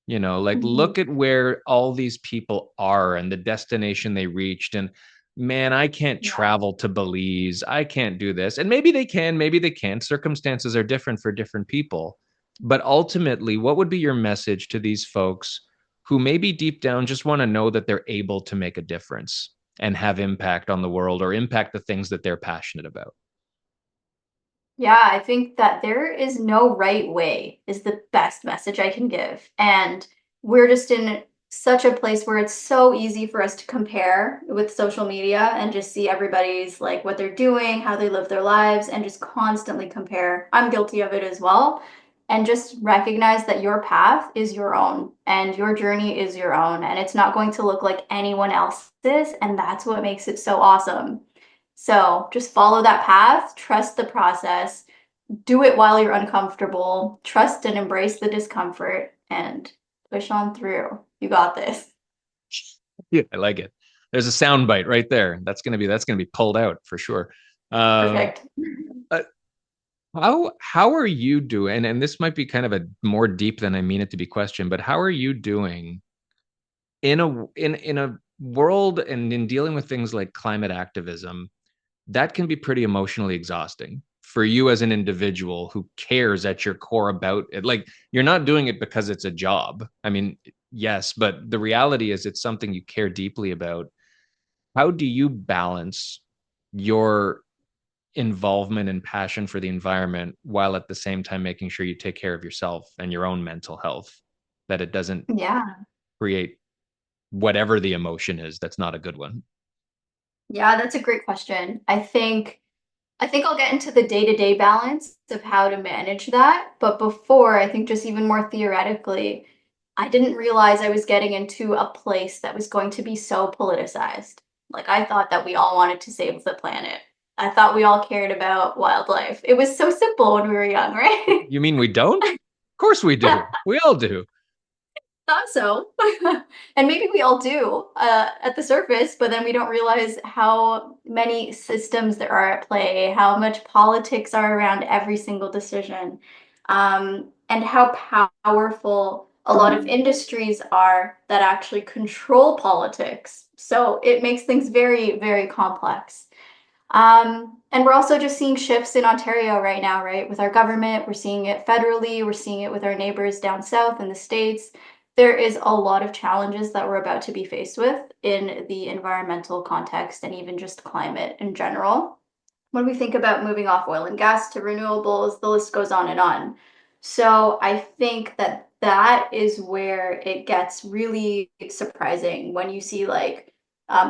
Like, Mhm. look at where all these people are and the destination they reached. And man, I can't Yeah. travel to Belize. I can't do this. And maybe they can, maybe they can't. Circumstances are different for different people. But ultimately, what would be your message to these folks who maybe deep down just want to know that they're able to make a difference and have impact on the world, or impact the things that they're passionate about? Yeah, I think that there is no right way is the best message I can give. And we're just in such a place where it's so easy for us to compare with social media and just see everybody's like what they're doing, how they live their lives, and just constantly compare. I'm guilty of it as well. And just recognize that your path is your own and your journey is your own, and it's not going to look like anyone else's. And that's what makes it so awesome. So just follow that path, trust the process, do it while you're uncomfortable, trust and embrace the discomfort, and push on through. You got this. Yeah, I like it. There's a sound bite right there. That's gonna be pulled out for sure. Um, Perfect. uh, how are you doing? And this might be kind of a more deep than I mean it to be question, but how are you doing in a world and in dealing with things like climate activism that can be pretty emotionally exhausting for you as an individual who cares at your core about it. Like, you're not doing it because it's a job. I mean, yes, but the reality is it's something you care deeply about. How do you balance your involvement and passion for the environment while at the same time making sure you take care of yourself and your own mental health, that it doesn't Yeah. create whatever the emotion is that's not a good one? Yeah, that's a great question. I think I'll get into the day-to-day balance of how to manage that, but before, I think just even more theoretically, I didn't realize I was getting into a place that was going to be so politicized. Like, I thought that we all wanted to save the planet. I thought we all cared about wildlife. It was so simple when we were young, right? You mean we don't? Of course we do. We all do. Thought so. And maybe we all do at the surface, but then we don't realize how many systems there are at play, how much politics are around every single decision, and how powerful a lot of industries are that actually control politics. So it makes things very, very complex. And we're also just seeing shifts in Ontario right now, right? With our government, we're seeing it federally, we're seeing it with our neighbors down south in the States. There is a lot of challenges that we're about to be faced with in the environmental context and even just climate in general. When we think about moving off oil and gas to renewables, the list goes on and on. So I think that that is where it gets really surprising when you see like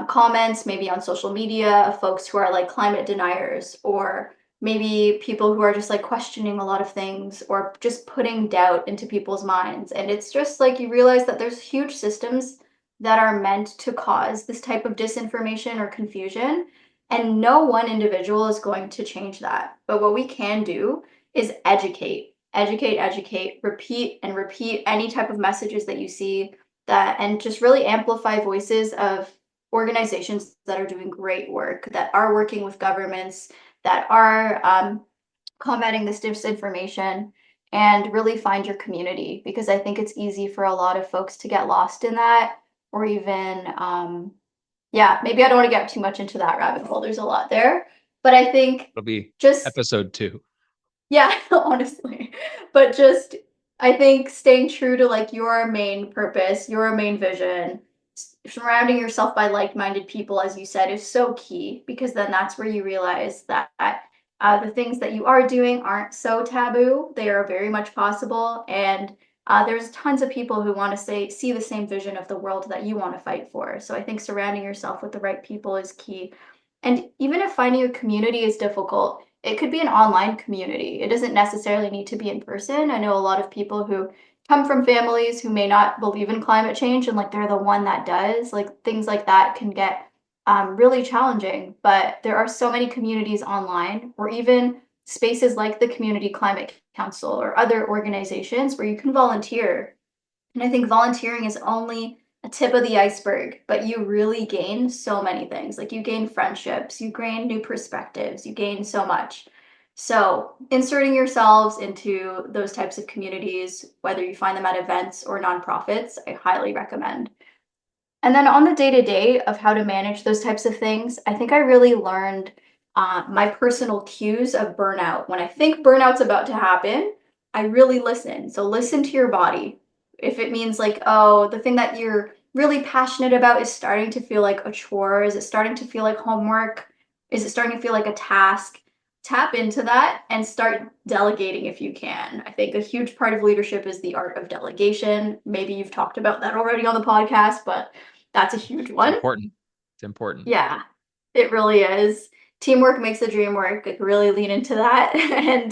comments maybe on social media of folks who are like climate deniers, or maybe people who are just like questioning a lot of things or just putting doubt into people's minds. And it's just like you realize that there's huge systems that are meant to cause this type of disinformation or confusion, and no one individual is going to change that. But what we can do is educate, educate, educate, repeat and repeat any type of messages that you see, that, and just really amplify voices of organizations that are doing great work, that are working with governments, that are combating this disinformation, and really find your community, because I think it's easy for a lot of folks to get lost in that, or even yeah, maybe I don't want to get too much into that rabbit hole. There's a lot there. But I think It'll be just, episode 2. yeah, honestly. But just, I think staying true to like your main purpose, your main vision, surrounding yourself by like-minded people, as you said, is so key, because then that's where you realize that the things that you are doing aren't so taboo. They are very much possible. And there's tons of people who want to see the same vision of the world that you want to fight for. So I think surrounding yourself with the right people is key. And even if finding a community is difficult, it could be an online community. It doesn't necessarily need to be in person. I know a lot of people who come from families who may not believe in climate change, and like they're the one that does. Like things like that can get really challenging. But there are so many communities online, or even spaces like the Community Climate Council or other organizations where you can volunteer. And I think volunteering is only a tip of the iceberg, but you really gain so many things. Like you gain friendships, you gain new perspectives, you gain so much. So, inserting yourselves into those types of communities, whether you find them at events or nonprofits, I highly recommend. And then on the day to day of how to manage those types of things, I think I really learned my personal cues of burnout. When I think burnout's about to happen, I really listen. So listen to your body. If it means like, oh, the thing that you're really passionate about is starting to feel like a chore, is it starting to feel like homework? Is it starting to feel like a task? Tap into that and start delegating if you can. I think a huge part of leadership is the art of delegation. Maybe you've talked about that already on the podcast, but that's a huge It's one. important. It's important. Yeah, it really is. Teamwork makes the dream work. I could really lean into that. And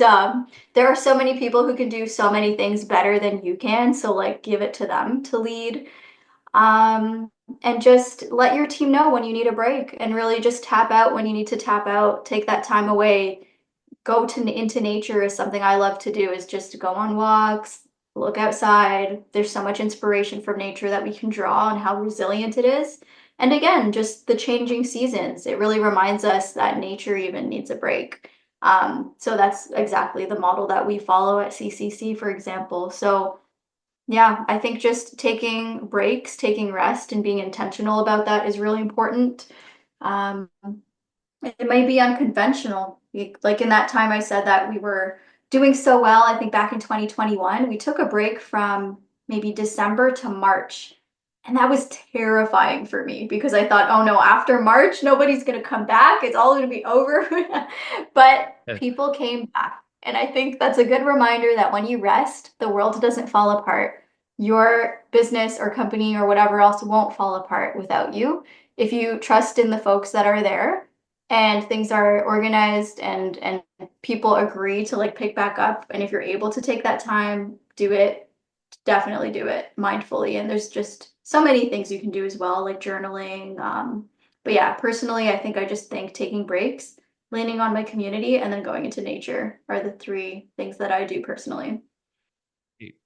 there are so many people who can do so many things better than you can. So, like, give it to them to lead. Um, and just let your team know when you need a break, and really just tap out when you need to tap out. Take that time away. go to into nature is something I love to do, is just to go on walks, look outside. There's so much inspiration from nature that we can draw on how resilient it is. And again, just the changing seasons. It really reminds us that nature even needs a break. So that's exactly the model that we follow at CCC, for example. So yeah, I think just taking breaks, taking rest, and being intentional about that is really important. Um, it may be unconventional. Like in that time I said that we were doing so well, I think back in 2021, we took a break from maybe December to March. And that was terrifying for me because I thought, oh no, after March, nobody's going to come back. It's all going to be over. But Yeah. people came back. And I think that's a good reminder that when you rest, the world doesn't fall apart. Your business or company or whatever else won't fall apart without you. If you trust in the folks that are there and things are organized and people agree to like pick back up, and if you're able to take that time, do it. Definitely do it mindfully. And there's just so many things you can do as well, like journaling. But yeah, personally, I think I just think taking breaks, leaning on my community, and then going into nature are the three things that I do personally.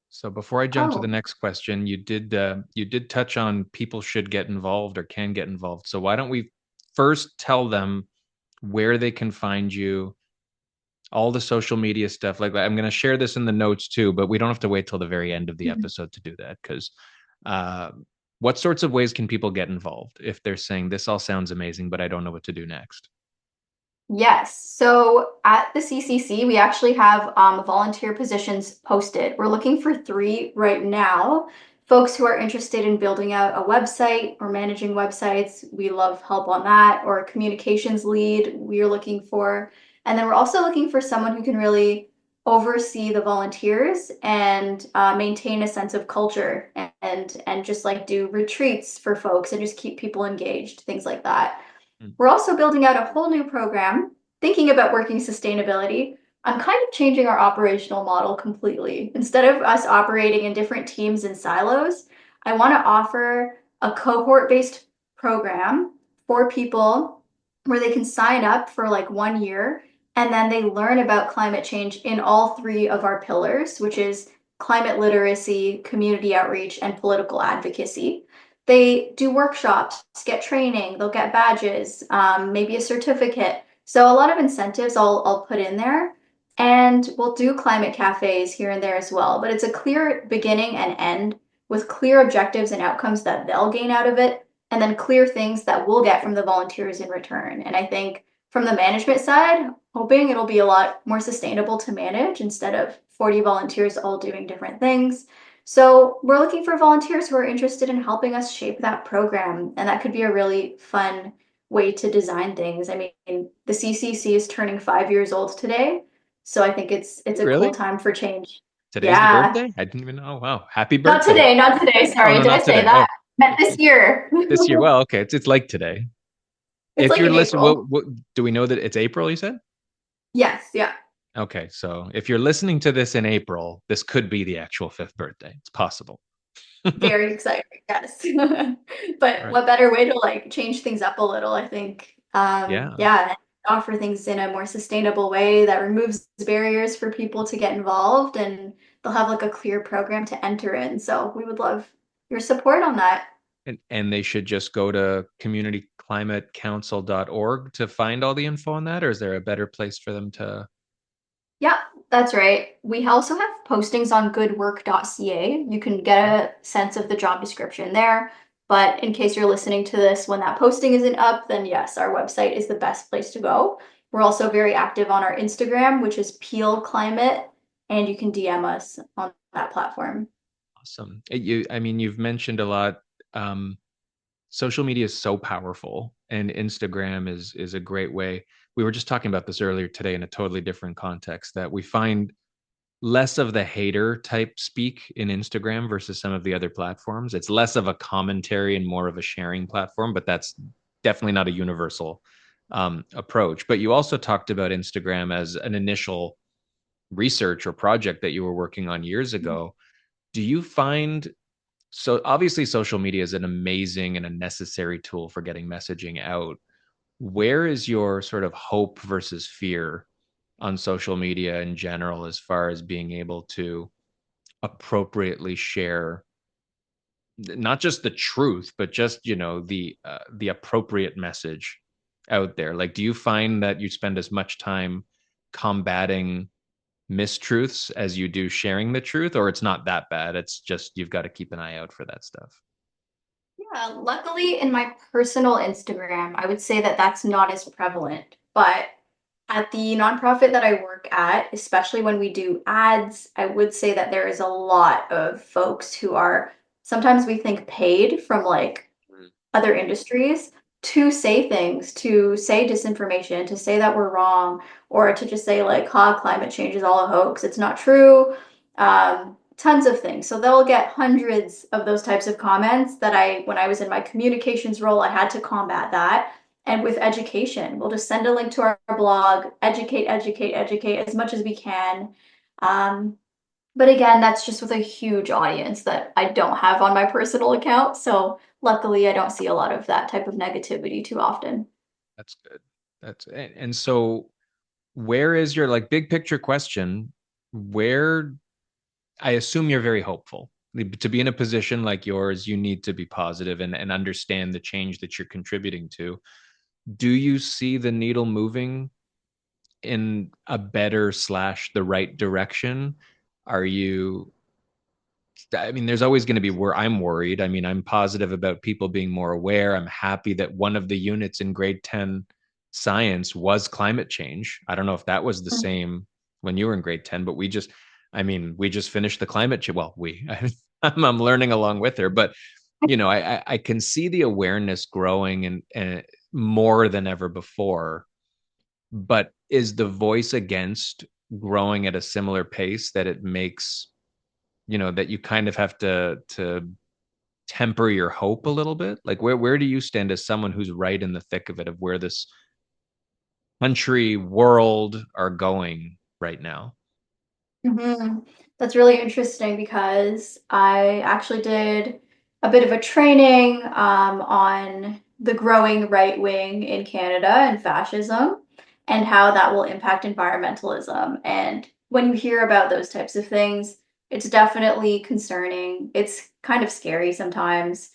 So before I jump to the Oh, next question, you did touch on people should get involved or can get involved. So why don't we first tell them where they can find you, all the social media stuff like that. I'm going to share this in the notes too, but we don't have to wait till the very end of the episode to do that because uh, what sorts of ways can people get involved if they're saying this all sounds amazing, but I don't know what to do next? yes. So at the CCC, we actually have volunteer positions posted. We're looking for three right now. Folks who are interested in building out a website or managing websites, we love help on that, or a communications lead, we're looking for. And then we're also looking for someone who can really oversee the volunteers and maintain a sense of culture and just like do retreats for folks and just keep people engaged, things like that. Mm. We're also building out a whole new program, thinking about working sustainability. I'm kind of changing our operational model completely. Instead of us operating in different teams and silos, I want to offer a cohort-based program for people where they can sign up for like 1 year and then they learn about climate change in all three of our pillars, which is climate literacy, community outreach, and political advocacy. They do workshops, get training, they'll get badges, maybe a certificate. So a lot of incentives I'll put in there. And we'll do climate cafes here and there as well. But it's a clear beginning and end with clear objectives and outcomes that they'll gain out of it, and then clear things that we'll get from the volunteers in return. And I think from the management side, hoping it'll be a lot more sustainable to manage instead of 40 volunteers all doing different things. So we're looking for volunteers who are interested in helping us shape that program, and that could be a really fun way to design things. I mean, the CCC is turning 5 years old today, so I think it's a cool Really? time for change. Today's the Yeah, birthday? I didn't even know. Wow. Happy not birthday. today, not today. Oh, Sorry, no, did I not say today. that? Oh, I meant this year. this year. Well, okay. It's like today. It's If like you're in listening, April. what do we know that it's April, you said? Yes, yeah. Okay. So if you're listening to this in April, this could be the actual fifth birthday. It's possible. Very exciting, yes. All But right. what better way to like change things up a little, I think. Yeah. Yeah, and offer things in a more sustainable way that removes barriers for people to get involved, and they'll have like a clear program to enter in. So we would love your support on that. And they should just go to communityclimatecouncil.org to find all the info on that, or is there a better place for them to? Yeah, that's right. We also have postings on goodwork.ca. You can get a sense of the job description there. But in case you're listening to this when that posting isn't up, then yes, our website is the best place to go. We're also very active on our Instagram, which is Peel Climate, and you can DM us on that platform. Awesome. I mean, you've mentioned a lot. Um, Social media is so powerful, and Instagram is a great way. We were just talking about this earlier today in a totally different context, that we find less of the hater type speak in Instagram versus some of the other platforms. It's less of a commentary and more of a sharing platform, but that's definitely not a universal approach. But you also talked about Instagram as an initial research or project that you were working on years ago. Do you find, so obviously social media is an amazing and a necessary tool for getting messaging out. Where is your sort of hope versus fear on social media in general as far as being able to appropriately share not just the truth, but just, the appropriate message out there? Like, do you find that you spend as much time combating mistruths as you do sharing the truth, or it's not that bad? It's just you've got to keep an eye out for that stuff. Yeah, luckily in my personal Instagram, I would say that that's not as prevalent. But at the nonprofit that I work at, especially when we do ads, I would say that there is a lot of folks who are sometimes we think paid from like Mm. other industries to say things, to say disinformation, to say that we're wrong, or to just say like, "Ha, climate change is all a hoax. It's not true." Tons of things. So they'll get hundreds of those types of comments that when I was in my communications role, I had to combat that. And with education, we'll just send a link to our blog, educate, educate, educate as much as we can. Um, but again, that's just with a huge audience that I don't have on my personal account. So luckily, I don't see a lot of that type of negativity too often. That's good. And so where is your, like, big picture question? Where, I assume you're very hopeful. To be in a position like yours, you need to be positive and understand the change that you're contributing to. Do you see the needle moving in a better slash the right direction? Are you, I mean, there's always going to be where I'm worried. I mean, I'm positive about people being more aware. I'm happy that one of the units in grade 10 science was climate change. I don't know if that was the Mm. same when you were in grade 10, but I mean, we just finished the climate change. Well, I'm learning along with her, but I can see the awareness growing and more than ever before. But is the voice against growing at a similar pace that it makes, that you kind of have to temper your hope a little bit? Like, where do you stand as someone who's right in the thick of it, of where this country, world are going right now? hmm That's really interesting because I actually did a bit of a training on the growing right wing in Canada and fascism and how that will impact environmentalism. And when you hear about those types of things, it's definitely concerning. It's kind of scary sometimes.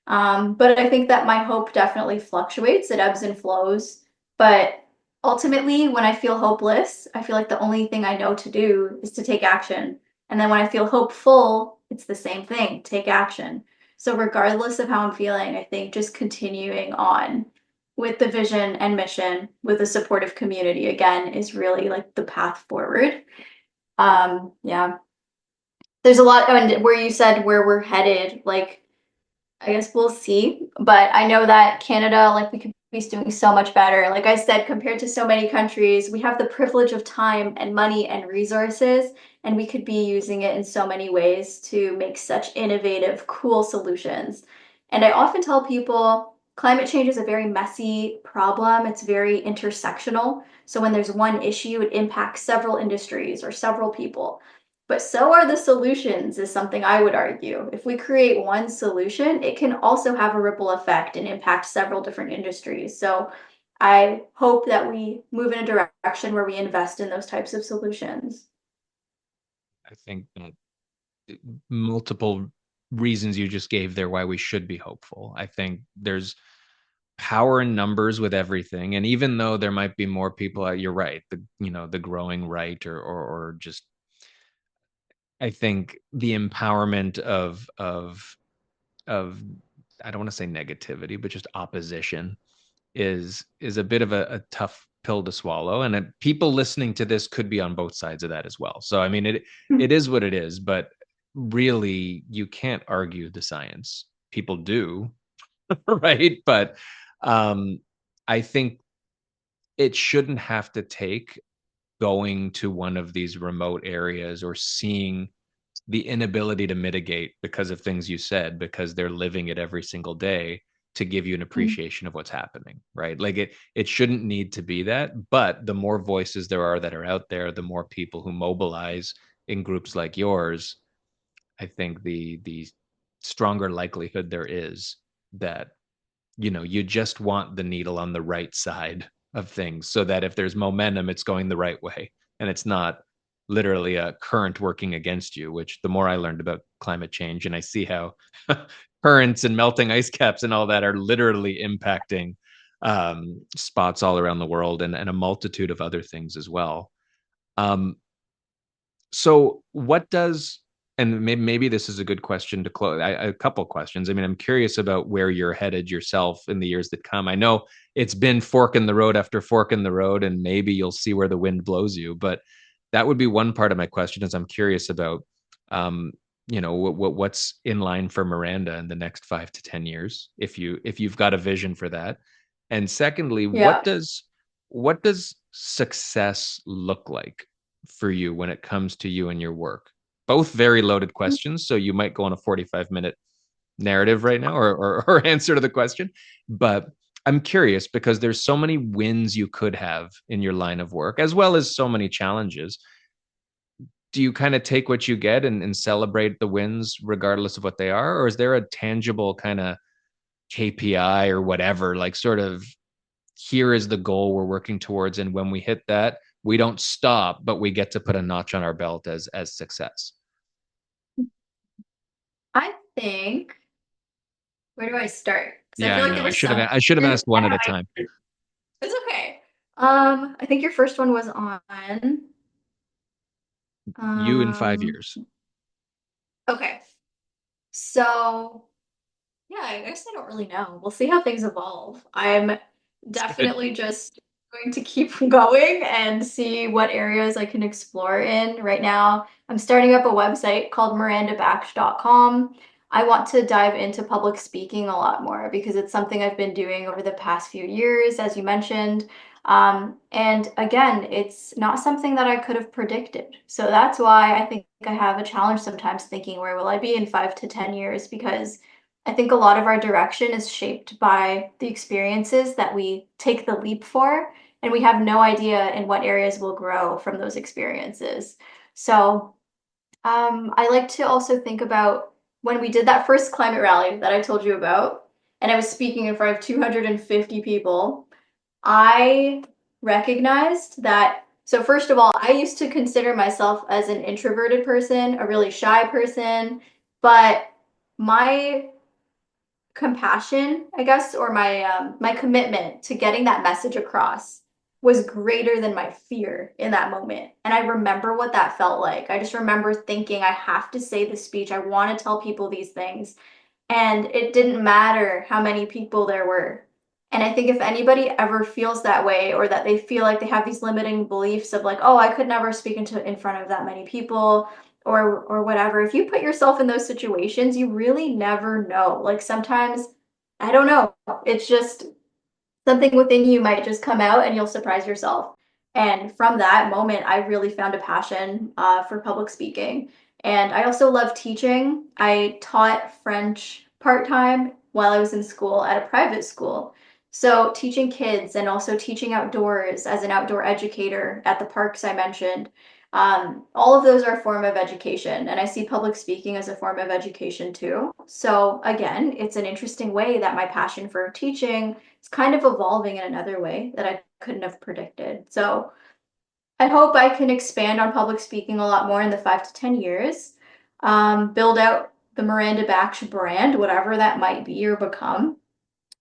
But I think that my hope definitely fluctuates, it ebbs and flows. But ultimately, when I feel hopeless, I feel like the only thing I know to do is to take action. And then when I feel hopeful, it's the same thing, take action. So, regardless of how I'm feeling, I think just continuing on with the vision and mission with a supportive community again is really like the path forward. Yeah, there's a lot, and where you said where we're headed, like I guess we'll see. But I know that Canada, like we could be doing so much better. Like I said, compared to so many countries, we have the privilege of time and money and resources, and we could be using it in so many ways to make such innovative, cool solutions. And I often tell people climate change is a very messy problem. It's very intersectional. So when there's one issue, it impacts several industries or several people. But so are the solutions, is something I would argue. If we create one solution, it can also have a ripple effect and impact several different industries. So I hope that we move in a direction where we invest in those types of solutions. I think that multiple reasons you just gave there why we should be hopeful. I think there's power in numbers with everything, and even though there might be more people, you're right, the growing right, or just, I think the empowerment of I don't want to say negativity, but just opposition is a bit of a tough pill to swallow, and people listening to this could be on both sides of that as well. So I mean, it is what it is, but really you can't argue the science. People do, right? But um I think it shouldn't have to take going to one of these remote areas or seeing the inability to mitigate because of things you said, because they're living it every single day, to give you an appreciation of what's happening, right? Like, it shouldn't need to be that, but the more voices there are that are out there, the more people who mobilize in groups like yours, I think the stronger likelihood there is that, you just want the needle on the right side of things, so that if there's momentum, it's going the right way and it's not literally a current working against you. Which, the more I learned about climate change and I see how currents and melting ice caps and all that are literally impacting spots all around the world, and a multitude of other things as well. Um, so what does, and maybe this is a good question to close, a couple questions. I mean, I'm curious about where you're headed yourself in the years that come. I know it's been fork in the road after fork in the road, and maybe you'll see where the wind blows you, but that would be one part of my question. Is I'm curious about, um, what's in line for Miranda in the next 5 to 10 years, if you've got a vision for that. And secondly, Yeah. what does success look like for you when it comes to you and your work? Both very loaded questions, so you might go on a 45-minute narrative right now, or answer to the question. But I'm curious because there's so many wins you could have in your line of work, as well as so many challenges. Do you kind of take what you get and celebrate the wins regardless of what they are? Or is there a tangible kind of KPI or whatever, like sort of, here is the goal we're working towards, and when we hit that, we don't stop, but we get to put a notch on our belt as success? I think, where do I start? Because I Yeah, feel I like know. there I was should have some. I should have asked one at a time. It's okay. I think your first one was on. You in 5 years. Um, okay. So yeah, I guess I don't really know. We'll see how things evolve. I'm It's good. definitely just going to keep going and see what areas I can explore in. Right now, I'm starting up a website called mirandabaksh.com. I want to dive into public speaking a lot more because it's something I've been doing over the past few years, as you mentioned. And again, it's not something that I could have predicted. So that's why I think I have a challenge sometimes thinking, where will I be in 5 to 10 years? Because I think a lot of our direction is shaped by the experiences that we take the leap for, and we have no idea in what areas will grow from those experiences. So, I like to also think about when we did that first climate rally that I told you about, and I was speaking in front of 250 people. I recognized that. So, first of all, I used to consider myself as an introverted person, a really shy person, but my compassion, I guess, or my commitment to getting that message across was greater than my fear in that moment. And I remember what that felt like. I just remember thinking, I have to say this speech. I want to tell people these things. And it didn't matter how many people there were. And I think if anybody ever feels that way, or that they feel like they have these limiting beliefs of like, oh, I could never speak in front of that many people, or whatever, if you put yourself in those situations, you really never know. Like sometimes, I don't know, it's just something within you might just come out and you'll surprise yourself. And from that moment, I really found a passion for public speaking. And I also love teaching. I taught French part time while I was in school at a private school. So, teaching kids and also teaching outdoors as an outdoor educator at the parks I mentioned, all of those are a form of education. And I see public speaking as a form of education too. So, again, it's an interesting way that my passion for teaching is kind of evolving in another way that I couldn't have predicted. So I hope I can expand on public speaking a lot more in the 5 to 10 years, build out the Miranda Baksh brand, whatever that might be or become,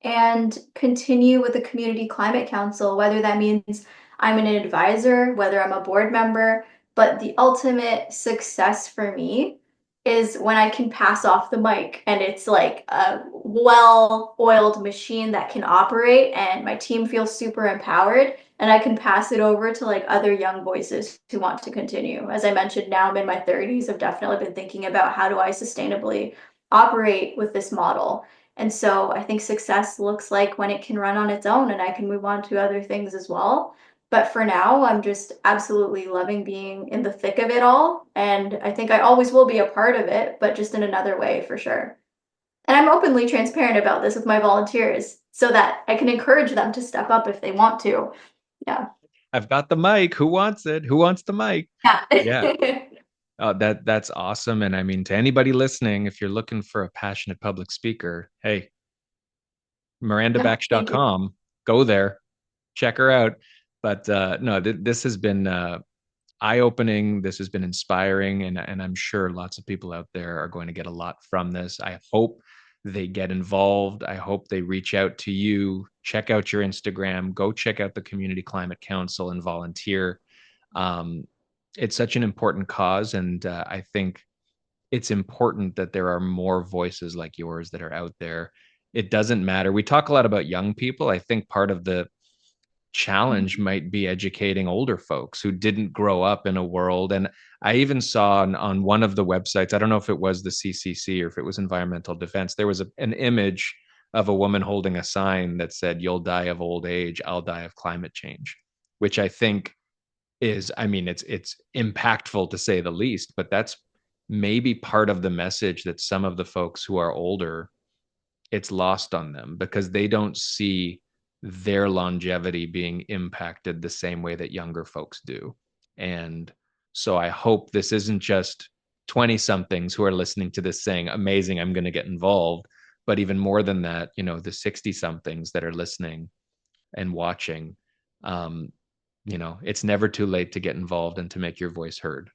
and continue with the Community Climate Council, whether that means I'm an advisor, whether I'm a board member. But the ultimate success for me is when I can pass off the mic and it's like a well oiled machine that can operate, and my team feels super empowered, and I can pass it over to like other young voices who want to continue. As I mentioned, now I'm in my 30s. I've definitely been thinking about how do I sustainably operate with this model. And so I think success looks like when it can run on its own and I can move on to other things as well. But for now, I'm just absolutely loving being in the thick of it all. And I think I always will be a part of it, but just in another way for sure. And I'm openly transparent about this with my volunteers so that I can encourage them to step up if they want to. Yeah. I've got the mic. Who wants it? Who wants the mic? Yeah. Yeah. That's awesome. And I mean, to anybody listening, if you're looking for a passionate public speaker, hey, Yeah. Thank you. mirandabaksh.com, go there, check her out. But no, this has been eye-opening. This has been inspiring, and I'm sure lots of people out there are going to get a lot from this. I hope they get involved. I hope they reach out to you. Check out your Instagram. Go check out the Community Climate Council and volunteer. Um, it's such an important cause, and I think it's important that there are more voices like yours that are out there. It doesn't matter. We talk a lot about young people. I think part of the challenge might be educating older folks who didn't grow up in a world. And I even saw on one of the websites, I don't know if it was the CCC or if it was Environmental Defense, there was an image of a woman holding a sign that said, "You'll die of old age, I'll die of climate change," which I think is, I mean, it's impactful to say the least, but that's maybe part of the message that some of the folks who are older, it's lost on them because they don't see their longevity being impacted the same way that younger folks do. And so I hope this isn't just 20 somethings who are listening to this saying, "Amazing, I'm going to get involved," but even more than that, the 60 somethings that are listening and watching. um, it's never too late to get involved and to make your voice heard.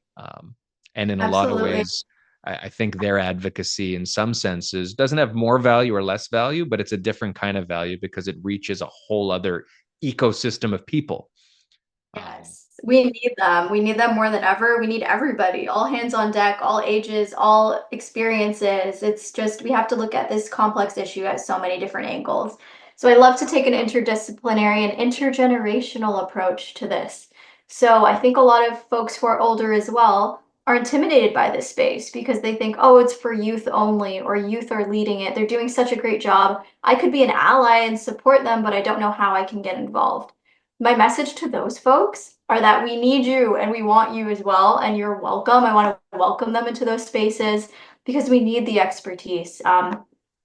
And in a lot of Absolutely. ways, I think their advocacy, in some senses, doesn't have more value or less value, but it's a different kind of value because it reaches a whole other ecosystem of people. Um, Yes, we need them. We need them more than ever. We need everybody, all hands on deck, all ages, all experiences. It's just we have to look at this complex issue at so many different angles. So I love to take an interdisciplinary and intergenerational approach to this. So I think a lot of folks who are older as well are intimidated by this space because they think, oh, it's for youth only, or youth are leading it. They're doing such a great job. I could be an ally and support them, but I don't know how I can get involved. My message to those folks are that we need you and we want you as well, and you're welcome. I want to welcome them into those spaces because we need the expertise.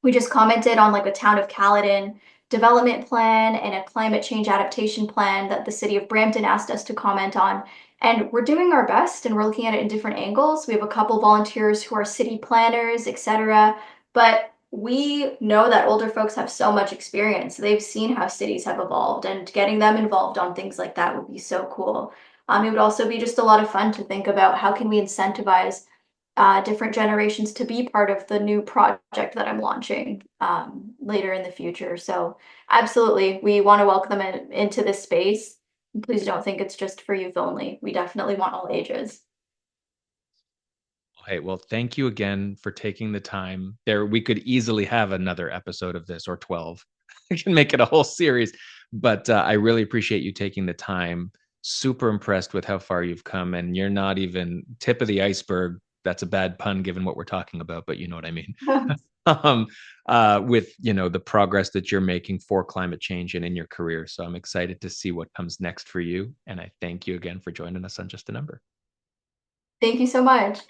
We just commented on like a town of Caledon development plan and a climate change adaptation plan that the city of Brampton asked us to comment on. And we're doing our best and we're looking at it in different angles. We have a couple volunteers who are city planners, etc. But we know that older folks have so much experience. They've seen how cities have evolved, and getting them involved on things like that would be so cool. It would also be just a lot of fun to think about how can we incentivize different generations to be part of the new project that I'm launching later in the future. So absolutely, we want to welcome them into this space. Please don't think it's just for youth only. We definitely want all ages. Hey, well, thank you again for taking the time. There, we could easily have another episode of this, or 12. I can make it a whole series, but I really appreciate you taking the time. Super impressed with how far you've come, and you're not even tip of the iceberg. That's a bad pun given what we're talking about, but you know what I mean. um, with the progress that you're making for climate change and in your career. So I'm excited to see what comes next for you, and I thank you again for joining us on Just a Number. Thank you so much.